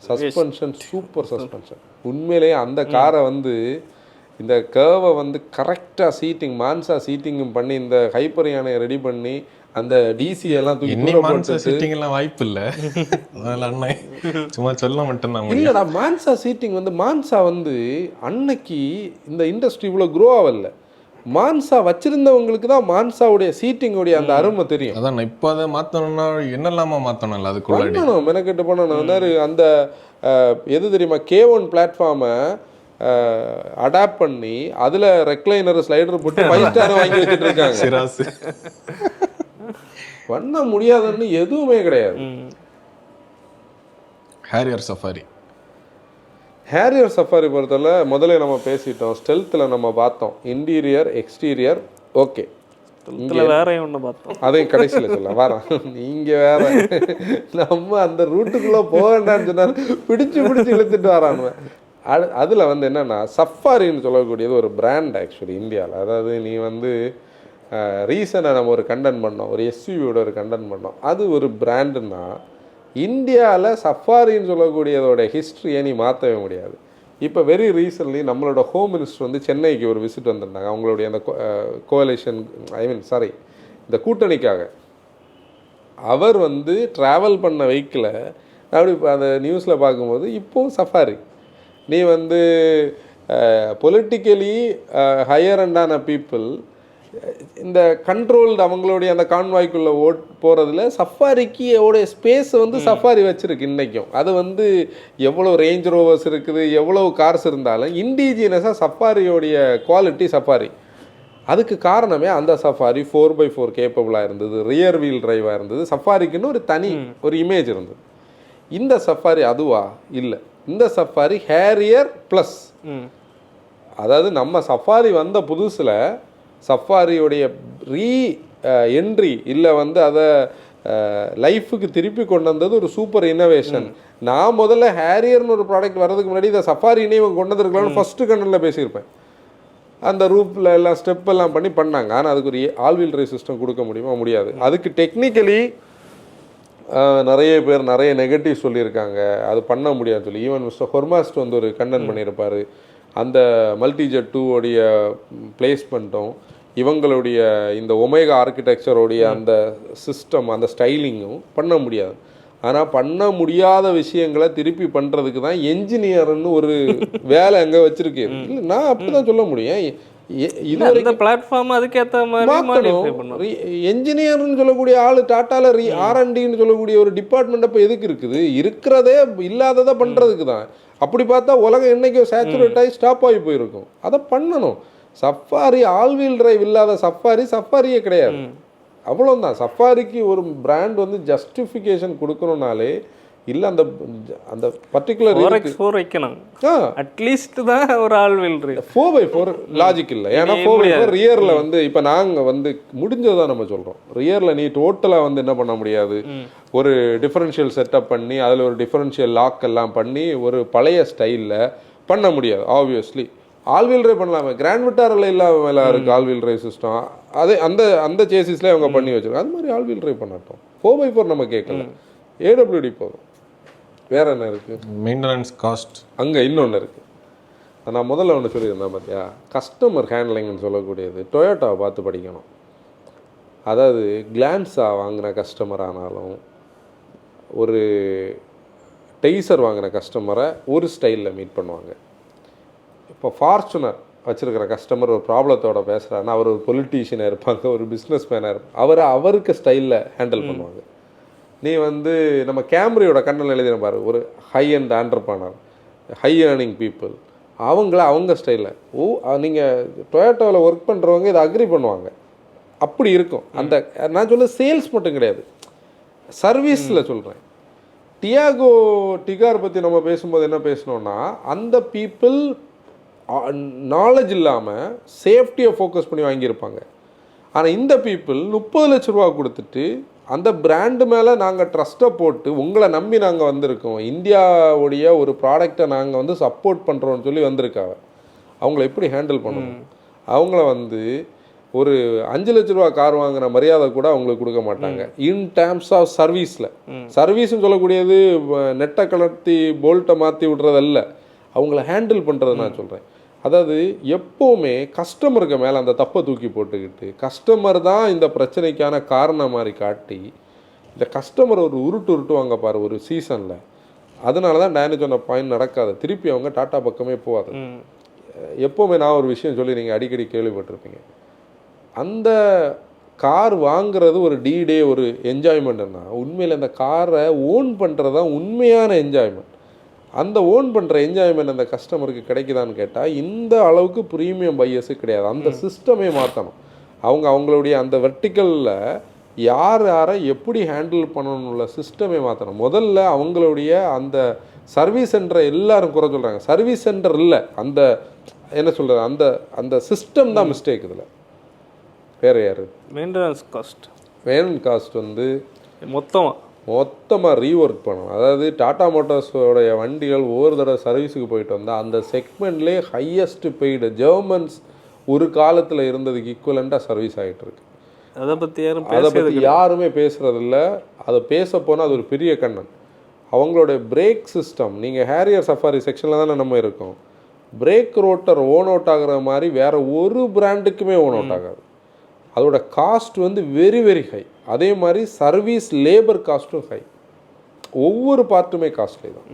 சஸ்பென்ஷன் சூப்பர் சஸ்பென்ஷன். உண்மையிலேயே அந்த காரை வந்து இந்த கர்வை வந்து கரெக்டாக சீட்டிங் மான்சா சீட்டிங்கும் பண்ணி இந்த ஹைப்பர் யானையை ரெடி பண்ணி அந்த டிசி எல்லாம் தூக்கி சீட்டிங்லாம் வாய்ப்பு இல்லை. அதனால அண்ணன் சும்மா சொல்ல மட்டும்தான். இல்லைடா, மான்சா சீட்டிங் வந்து மான்சா வந்து அன்னைக்கு இந்த இண்டஸ்ட்ரி இவ்வளோ க்ரோ ஆகல. மான்சா வச்சிருந்தவங்களுக்கு தான் மான்சாவுடைய சீட்டிங்குடைய அந்த அருமை தெரியும். அதான் இப்போ அதை மாற்றணும்னா என்னெல்லாமா மாற்றணும்ல, அதுக்குள்ள பண்ணணும், மெனக்கெட்டு பண்ணணும். அந்த எது தெரியுமா, K1 பிளாட்ஃபார்மை அடாப்ட் பண்ணி அதில் ரெக்லைனர் ஸ்லைடர் போட்டு 5 ஸ்டார் வாங்கி வச்சுட்டு இருக்காங்க. பண்ண முடியாதுன்னு எதுவுமே கிடையாது. ஹேரியர் சஃபாரி பொறுத்தவரை முதல்ல நம்ம பேசிட்டோம். ஸ்டெல்த்தில் நம்ம பார்த்தோம் இன்டீரியர் எக்ஸ்டீரியர். ஓகே, வேற ஒன்று பார்த்தோம், அதையும் கடைசியில் சொல்ல வரோம். நீங்கள் வேற நம்ம அந்த ரூட்டுக்குள்ளே போக வேண்டாம்னு சொன்னாலும் பிடிச்சி இழுத்துட்டு வரானுவ. அதில் வந்து என்னென்னா சஃபாரின்னு சொல்லக்கூடியது ஒரு பிராண்ட் ஆக்சுவலி இந்தியாவில். அதாவது நீ வந்து ரீசனாக நம்ம ஒரு கண்டென்ட் பண்ணோம், ஒரு எஸ்யூவியோட ஒரு கண்டென்ட் பண்ணோம், அது ஒரு பிராண்டுன்னா இந்தியாவில் சஃபாரின்னு சொல்லக்கூடியதோட ஹிஸ்ட்ரியை நீ மாற்றவே முடியாது. இப்போ வெரி ரீசன்ட்லி நம்மளோட ஹோம் மினிஸ்டர் வந்து சென்னைக்கு ஒரு விசிட் வந்திருந்தாங்க. அவங்களுடைய அந்த கோலிஷன் இந்த கூட்டணிக்காக. அவர் வந்து ட்ராவல் பண்ண வெஹிக்கிளை அப்படி அந்த நியூஸில் பார்க்கும்போது இப்போவும் சஃபாரி. நீ வந்து பொலிட்டிக்கலி ஹையர் அண்டான பீப்புள் இந்த கண்ட்ரோல்டு அவங்களுடைய அந்த கான்வாய்க்குள்ளே போகிறதுல சஃபாரிக்கு எவ்வளோ ஸ்பேஸ் வந்து சஃபாரி வச்சுருக்கு இன்றைக்கும். அது வந்து எவ்வளோ ரேஞ்ச் ரோவர்ஸ் இருக்குது, எவ்வளோ கார்ஸ் இருந்தாலும் இண்டிஜினஸாக சஃபாரியோடைய குவாலிட்டி சஃபாரி. அதுக்கு காரணமே அந்த சஃபாரி 4x4 கேப்பபிளாக இருந்தது, ரியர் வீல் டிரைவாக இருந்தது. சஃபாரிக்குன்னு ஒரு தனி ஒரு இமேஜ் இருந்தது. இந்த சஃபாரி அதுவா? இல்லை, இந்த சஃபாரி ஹேரியர் ப்ளஸ். அதாவது நம்ம சஃபாரி வந்த புதுசில் சஃபாரியோடைய என்ட்ரி இல்லை வந்து அதை லைஃபுக்கு திருப்பி கொண்டு வந்தது ஒரு சூப்பர் இன்னோவேஷன். நான் முதல்ல ஹேரியர்னு ஒரு ப்ராடக்ட் வர்றதுக்கு முன்னாடி இந்த சஃபாரினே இவங்க கொண்டு வந்திருக்கலாம்னு ஃபஸ்ட்டு கண்டனில் பேசியிருப்பேன். அந்த ரூப்பில் எல்லாம் ஸ்டெப் எல்லாம் பண்ணாங்க. ஆனால் அதுக்கு ஒரு ஆல்வீல் ட்ரைவ் சிஸ்டம் கொடுக்க முடியுமா? முடியாது. அதுக்கு டெக்னிக்கலி நிறைய பேர் நிறைய நெகட்டிவ் சொல்லியிருக்காங்க, அது பண்ண முடியாதுன்னு சொல்லி. ஈவன் மிஸ்டர் ஹொர்மாஸ்ட் வந்து ஒரு கண்டென்ட் பண்ணியிருப்பார். அந்த மல்டிஜெட் 2 உடைய பிளேஸ்மெண்ட்டும் இவங்களுடைய இந்த ஒமேகா ஆர்கிடெக்சரோடைய அந்த சிஸ்டம் அந்த ஸ்டைலிங்கும் பண்ண முடியாது. ஆனால் பண்ண முடியாத விஷயங்களை திருப்பி பண்ணுறதுக்கு தான் என்ஜினியர்னு ஒரு வேலை அங்கே வச்சுருக்கு. இல்லை, நான் அப்படி தான் சொல்ல முடியும். இது பிளாட்ஃபார்ம் அதுக்கேற்ற மாதிரி என்ஜினியர்னு சொல்லக்கூடிய ஆள் டாட்டாவில் R&Dன்னு சொல்லக்கூடிய ஒரு டிபார்ட்மெண்ட் அப்போ எதுக்கு இருக்குது? இருக்கிறதே இல்லாததை பண்ணுறதுக்கு தான். அப்படி பார்த்தா உலகம் என்னைக்கோ சேச்சுரேட் ஆகி ஸ்டாப் ஆகி போயிருக்கும். அதை பண்ணணும். சஃபாரி ஆல்வீல் டிரைவ் இல்லாத சஃபாரியே கிடையாது. அவ்வளோதான். சஃபாரிக்கு ஒரு பிராண்ட் வந்து ஜஸ்டிஃபிகேஷன் கொடுக்கணும்னாலே இல்லை அந்த அந்த பர்டிகுலர் 4x4 வைக்கணும். அட்லீஸ்ட் தான் ஒரு ஆல்வீல் டிரைவ். 4x4 லாஜிக் இல்லை. ஏன்னா 4x4 ரியரில் வந்து இப்போ நாங்கள் வந்து முடிஞ்சதான் நம்ம சொல்கிறோம். ரியரில் நீ டோட்டலாக வந்து என்ன பண்ண முடியாது. ஒரு டிஃபரன்ஷியல் செட்டப் பண்ணி அதில் ஒரு டிஃபரன்ஷியல் லாக் எல்லாம் பண்ணி ஒரு பழைய ஸ்டைலில் பண்ண முடியாது. ஆப்வியஸ்லி ஆல்வீல் டிரைவ் பண்ணலாமே. கிராண்ட் விட்டாரில் இல்லாமல் இருக்குது ஆல்வீல் டிரைவ் சிஸ்டம். அதே அந்த அந்த சேசிஸ்லேயே அவங்க பண்ணி வச்சுருக்காங்க. அது மாதிரி ஆல்வீல் டிரைவ் பண்ணட்டும். 4x4 நம்ம கேட்கல, AWD போதும். வேற என்ன இருக்குது? Maintenance cost. அங்கே இன்னொன்று இருக்குது. நான் முதல்ல ஒன்று சொல்லியிருந்தேன் பார்த்தியா, கஸ்டமர் ஹேண்ட்லிங்னு சொல்லக்கூடியது. டொயோட்டாவை பார்த்து படிக்கணும். அதாவது கிளான்ஸாக வாங்கின கஸ்டமர் ஆனாலும் ஒரு டெய்சர் வாங்கின கஸ்டமரை ஒரு ஸ்டைலில் மீட் பண்ணுவாங்க. இப்போ ஃபார்ச்சுனர் வச்சுருக்கிற கஸ்டமர் ஒரு ப்ராப்ளத்தோட பேசுகிறாருன்னா அவர் ஒரு பொலிட்டீஷியனாக இருப்பாங்க, ஒரு பிஸ்னஸ் மேனாக இருப்பாங்க. அவருக்கு ஸ்டைலில் ஹேண்டில் பண்ணுவாங்க. நீ வந்து நம்ம கேம்ரியோட கண்ணல் எழுதின பாரு, ஒரு high and entrepreneur, high earning people, அவங்க ஸ்டைலில் நீங்கள் டொயோட்டோவில் ஒர்க் பண்ணுறவங்க இதை அக்ரி பண்ணுவாங்க. அப்படி இருக்கும். அந்த நான் சொல்ல சேல்ஸ் மட்டும் கிடையாது, சர்வீஸில் சொல்கிறேன். டிகார் பற்றி நம்ம பேசும்போது என்ன பேசணும்னா, அந்த பீப்புள் நாலேஜ் இல்லாமல் சேஃப்டியை ஃபோக்கஸ் பண்ணி வாங்கியிருப்பாங்க. ஆனால் இந்த பீப்புள் 30 லட்ச ரூபா கொடுத்துட்டு அந்த பிராண்டு மேலே நாங்கள் ட்ரஸ்ட்டை போட்டு உங்களை நம்பி நாங்கள் வந்திருக்கோம், இந்தியாவுடைய ஒரு ப்ராடக்டை நாங்கள் வந்து சப்போர்ட் பண்ணுறோன்னு சொல்லி வந்திருக்காங்க. அவங்கள எப்படி ஹேண்டில் பண்ணணும்? அவங்கள வந்து ஒரு 5 லட்ச ரூபா கார் வாங்குற மரியாதை கூட அவங்களுக்கு கொடுக்க மாட்டாங்க. இன் டேர்ம்ஸ் ஆஃப் சர்வீஸில், சர்வீஸ்ன்னு சொல்லக்கூடியது நெட்டை கலர்த்தி போல்ட்டை மாற்றி விடுறதல்ல, அவங்கள ஹேண்டில் பண்ணுறது நான் சொல்கிறேன். அதாவது எப்போவுமே கஸ்டமருக்கு மேலே அந்த தப்பை தூக்கி போட்டுக்கிட்டு கஸ்டமர் தான் இந்த பிரச்சனைக்கான காரணம் மாதிரி காட்டி இந்த கஸ்டமர் ஒரு உருட்டுவாங்க பாரு ஒரு சீசனில். அதனால தான் டேனி சொன்ன பாயிண்ட் நடக்காது, திருப்பி அவங்க டாட்டா பக்கமே போகாது. எப்போவுமே நான் ஒரு விஷயம் சொல்லி நீங்கள் அடிக்கடி கேள்விப்பட்டிருப்பீங்க, அந்த கார் வாங்குறது ஒரு டே ஒரு என்ஜாய்மெண்ட்னா உண்மையில் அந்த காரை ஓன் பண்ணுறது தான் உண்மையான என்ஜாய்மெண்ட். அந்த ஓன் பண்ணுற என்ஜாய்மெண்ட் அந்த கஸ்டமருக்கு கிடைக்குதான்னு கேட்டால் இந்த அளவுக்கு ப்ரீமியம் பையர்ஸு கிடையாது. அந்த சிஸ்டமே மாற்றணும். அவங்களுடைய அந்த வெர்டிக்கலில் யாரை எப்படி ஹேண்டில் பண்ணணும்ல சிஸ்டமே மாற்றணும். முதல்ல அவங்களுடைய அந்த சர்வீஸ் சென்டரை எல்லாரும் குறை சொல்கிறாங்க. சர்வீஸ் சென்டர் இல்லை, அந்த என்ன சொல்கிறது, அந்த அந்த சிஸ்டம் தான் மிஸ்டேக். இதில் வேறு யார் மெயின்டெனன்ஸ் காஸ்ட் வந்து மொத்தமாக ரீஒர்க் பண்ணணும். அதாவது டாடா மோட்டார்ஸோடைய வண்டிகள் ஒவ்வொரு தடவை சர்வீஸுக்கு போயிட்டு வந்தால் அந்த செக்மெண்ட்லேயே ஹையஸ்ட் பெய்டு ஜெர்மன்ஸ் ஒரு காலத்தில் இருந்ததுக்கு ஈக்குவலண்ட்டாக சர்வீஸ் ஆகிட்டு இருக்கு. அதை பற்றி யாருமே பேசுகிறதில்ல. அதை பேச போனால் அது ஒரு பெரிய கண்ணன். அவங்களுடைய பிரேக் சிஸ்டம், நீங்கள் ஹேரியர் சஃபாரி செக்ஷனில் தானே நம்ம இருக்கோம், பிரேக் ரோட்டர் ஓன் அவுட் ஆகிற மாதிரி வேறு ஒரு பிராண்டுக்குமே ஓன் அவுட் ஆகாது. அதோட காஸ்ட் வந்து வெரி வெரி ஹை. அதே மாதிரி சர்வீஸ் லேபர் காஸ்ட்டும் ஹை. ஒவ்வொரு பார்ட்டுமே காஸ்ட்லி தான்.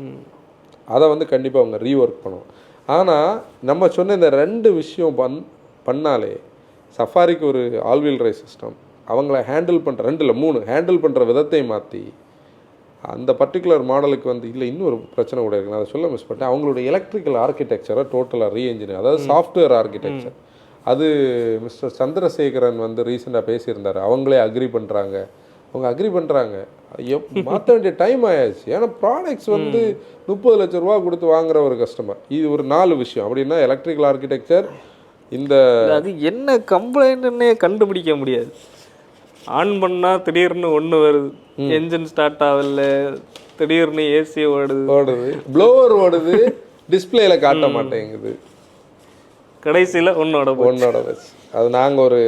அதை வந்து கண்டிப்பாக அவங்க ரீஒர்க் பண்ணுவோம். ஆனால் நம்ம சொன்ன இந்த 2 விஷயம் பண்ணாலே சஃபாரிக்கு ஒரு ஆல்வீல் ரைஸ் சிஸ்டம், அவங்கள ஹேண்டில் பண்ணுற 2 இல்லை 3 ஹேண்டில் பண்ணுற விதத்தை மாற்றி அந்த பர்டிகுலர் மாடலுக்கு வந்து இல்லை இன்னொரு பிரச்சனை கூட இருக்குது, அதை சொல்ல மிஸ் பண்ணிட்டேன். அவங்களுடைய எலக்ட்ரிக்கல் ஆர்கிடெக்சரை டோட்டலாக ரீஎன்ஜினியர், அதாவது சாஃப்ட்வேர் ஆர்கிடெக்சர். அது மிஸ்டர் சந்திரசேகரன் வந்து ரீசெண்டாக பேசியிருந்தார். அவங்களே அக்ரி பண்ணுறாங்க. அவங்க அக்ரி பண்ணுறாங்க, மாற்ற வேண்டிய டைம் ஆயாச்சு. ஏன்னா ப்ராடக்ட்ஸ் வந்து 30 லட்ச ரூபா கொடுத்து வாங்குற ஒரு கஸ்டமர். இது ஒரு 4 விஷயம். அப்படின்னா எலக்ட்ரிக்கல் ஆர்கிடெக்சர், இந்த அது என்ன கம்ப்ளைண்ட்னே கண்டுபிடிக்க முடியாது. ஆன் பண்ணால் திடீர்னு ஒன்று வருது, என்ஜின் ஸ்டார்ட் ஆகல, திடீர்னு ஏசி ஓடுது, ப்ளோவர் ஓடுது, டிஸ்பிளேல காட்ட மாட்டேங்குது, கடைசியில் ஒன்னோட வச்சு. அது நாங்கள் ஒரு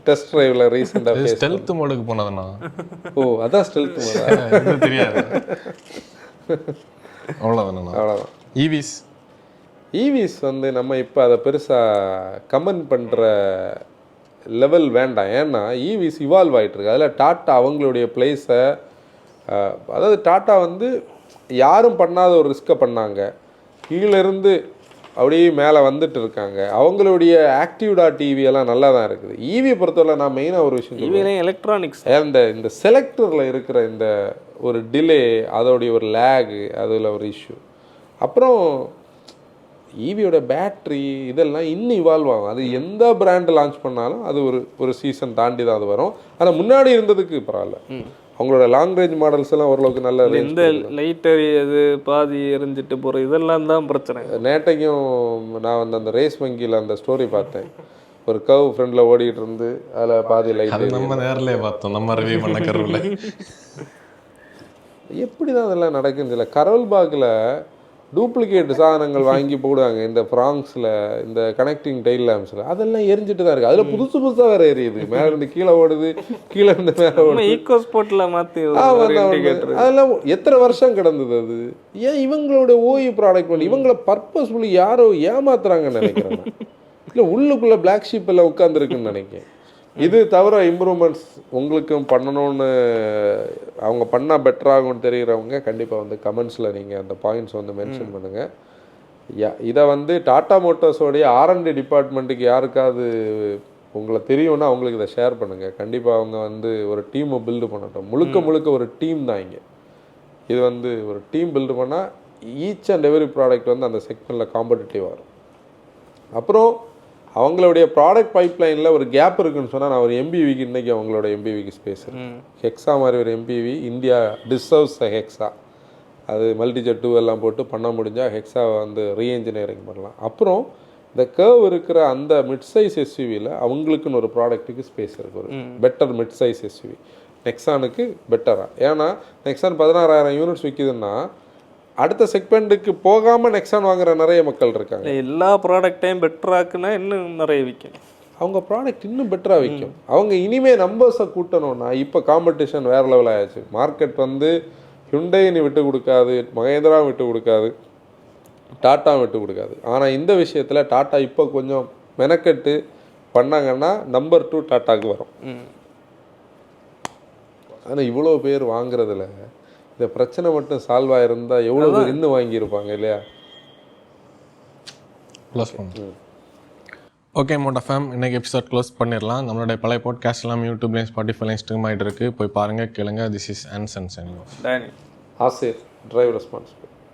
டெஸ்ட் ட்ரைவில் ரீசெண்டாக ஸ்டெல்த் மோடுக்கு போனதுண்ணா. ஓ அதான் ஸ்டெல்த் மோடா, தெரியாது. அவ்வளோதான். ஈவிஸ் வந்து நம்ம இப்போ அதை பெருசாக கமெண்ட் பண்ணுற லெவல் வேண்டாம். ஏன்னா ஈவிஸ் இவால்வ் ஆகிட்டுருக்கு. அதில் டாட்டா அவங்களுடைய பிளேஸை, அதாவது டாட்டா வந்து யாரும் பண்ணாத ஒரு ரிஸ்க்கை பண்ணாங்க, கீழேருந்து அப்படியே மேலே வந்துட்டு இருக்காங்க. அவங்களுடைய ஆக்டிவ்டா டிவி எல்லாம் நல்லா தான் இருக்குது. ஈவியை பொறுத்தவரை நான் மெயினாக ஒரு விஷயம், எலக்ட்ரானிக்ஸ், இந்த செலக்டரில் இருக்கிற இந்த ஒரு டிலே, அதோடைய ஒரு லேகு, அதில் ஒரு இஷ்யூ. அப்புறம் ஈவியோட பேட்ரி இதெல்லாம் இன்னும் இவால்வ் ஆகும். அது எந்த பிராண்டு லான்ச் பண்ணாலும் அது ஒரு சீசன் தாண்டி தான் அது வரும். ஆனால் முன்னாடி இருந்ததுக்கு பரவாயில்ல. அவங்களோட லாங் ரேஞ்ச் மாடல்ஸ் எல்லாம் ஓரளவுக்கு நல்ல, இந்த லைட் எரியுது பாதி எரிஞ்சிட்டு போகிற இதெல்லாம் தான் பிரச்சனை. நேட்டைக்கும் நான் வந்து அந்த ரேஸ் வங்கியில் அந்த ஸ்டோரி பார்த்தேன். ஒரு கர்வ் ஃப்ரெண்டில் ஓடிட்டு இருந்து அதில் பாதி லைட், நம்ம நேரில் பார்த்தோம், நம்ம ரிவ்யூ பண்ண கர்வில். எப்படி தான் அதெல்லாம் நடக்குன்னு இல்லை. கரோல்பாகில் டூப்ளிகேட் சாதனங்கள் வாங்கி போடுவாங்க. இந்த ஃப்ராங்ஸில், இந்த கனெக்டிங் டெயில் லேம்ப்ஸில் அதெல்லாம் எரிஞ்சிட்டு தான் இருக்குது. அதில் புதுசாக வேறு எரியுது, மேலே இருந்து கீழே ஓடுது, கீழே இருந்து மேலே ஓடுது. ஈகோ ஸ்போர்ட்டில் மாற்றி அதெல்லாம் எத்தனை வருஷம் கிடந்தது. அது ஏன் இவங்களோட ஓஇ ப்ராடக்ட் பண்ணி இவங்கள பர்பஸ்ஃபுல்லி யாரோ ஏமாத்துறாங்கன்னு நினைக்கிறேன். இல்லை உள்ளுக்குள்ளே பிளாக் ஷீப் எல்லாம் உட்காந்துருக்குன்னு நினைக்கிறேன். இது தவிர இம்ப்ரூவ்மெண்ட்ஸ் உங்களுக்கும் பண்ணணும்னு, அவங்க பண்ணால் பெட்டராகும்னு தெரிகிறவங்க கண்டிப்பாக வந்து கமெண்ட்ஸில் நீங்கள் அந்த பாயிண்ட்ஸ் வந்து மென்ஷன் பண்ணுங்கள். இதை வந்து டாடா மோட்டார்ஸோடைய R&D டிபார்ட்மெண்ட்டுக்கு யாருக்காவது உங்களை தெரியும்னா அவங்களுக்கு இதை ஷேர் பண்ணுங்கள். கண்டிப்பாக அவங்க வந்து ஒரு டீமை பில்டு பண்ணட்டும். முழுக்க ஒரு டீம் தான் இங்கே. இது வந்து ஒரு டீம் பில்டு பண்ணால் ஈச் அண்ட் எவ்ரி ப்ராடக்ட் வந்து அந்த செக்மெண்ட்டில் காம்படிட்டிவாக வரும். அப்புறம் அவங்களுடைய ப்ராடக்ட் பைப்லைனில் ஒரு கேப் இருக்குன்னு சொன்னால், நான் ஒரு MPVக்கு இன்றைக்கி அவங்களோட MPVக்கு ஸ்பேஸ் ஹெக்ஸா மாதிரி ஒரு MPV இந்தியா டிசர்வ்ஸ் ஹெக்ஸா. அது மல்டிஜெட் 2 எல்லாம் போட்டு பண்ண முடிஞ்சால் ஹெக்ஸாவை வந்து ரீஎன்ஜினியரிங் பண்ணலாம். அப்புறம் இந்த கர்வ் இருக்கிற அந்த மிட் சைஸ் எஸ்யூவியில் அவங்களுக்குன்னு ஒரு ப்ராடக்ட்டுக்கு ஸ்பேஸ் இருக்குது, ஒரு பெட்டர் மிட் சைஸ் எஸ்யூவி. நெக்ஸானுக்கு பெட்டராக, ஏன்னா நெக்ஸான் 16,000 யூனிட்ஸ் விற்கிதுன்னா அடுத்த செக்மெண்ட்டுக்கு போகாமல் நெக்ஸான் வாங்குற நிறைய மக்கள் இருக்காங்க. எல்லா ப்ராடக்டையும் பெட்டராக்குன்னா இன்னும் நிறைய விற்கும். அவங்க ப்ராடக்ட் இன்னும் பெட்டராக விற்கும். அவங்க இனிமேல் நம்பர்ஸை கூட்டணும்னா இப்போ காம்படிஷன் வேறு லெவல் ஆயாச்சு. மார்க்கெட் வந்து ஹுண்டைன்னு விட்டு கொடுக்காது, மகேந்திரா விட்டு கொடுக்காது, டாட்டா விட்டு கொடுக்காது. ஆனால் இந்த விஷயத்தில் டாட்டா இப்போ கொஞ்சம் மெனக்கெட்டு பண்ணாங்கன்னா நம்பர் 2 டாட்டாவுக்கு வரும். ஆனால் இவ்வளோ பேர் வாங்குறதுல இந்த பிரச்சனை மட்டும் சால்வ் ஆகிருந்தால் எவ்வளோ பேர் இன்னும் வாங்கியிருப்பாங்க இல்லையா? க்ளோஸ் பண்ணுறோம். ஓகே மோட்டா ஃபேம், இன்றைக்கி எபிசோட் க்ளோஸ் பண்ணிடலாம். நம்மளுடைய பழைய பாட்காஸ்ட் எல்லாம் யூடியூப்லேயும் ஸ்பாட்டிஃபைலையும் ஸ்ட்ரீம் ஆகிட்டு இருக்குது. போய் பாருங்கள், கேளுங்க. திஸ் இஸ் ஆன்சன் சென்யூ டேனி ஆசிர் டிரைவ் ரெஸ்பான்சிபிலிட்டி.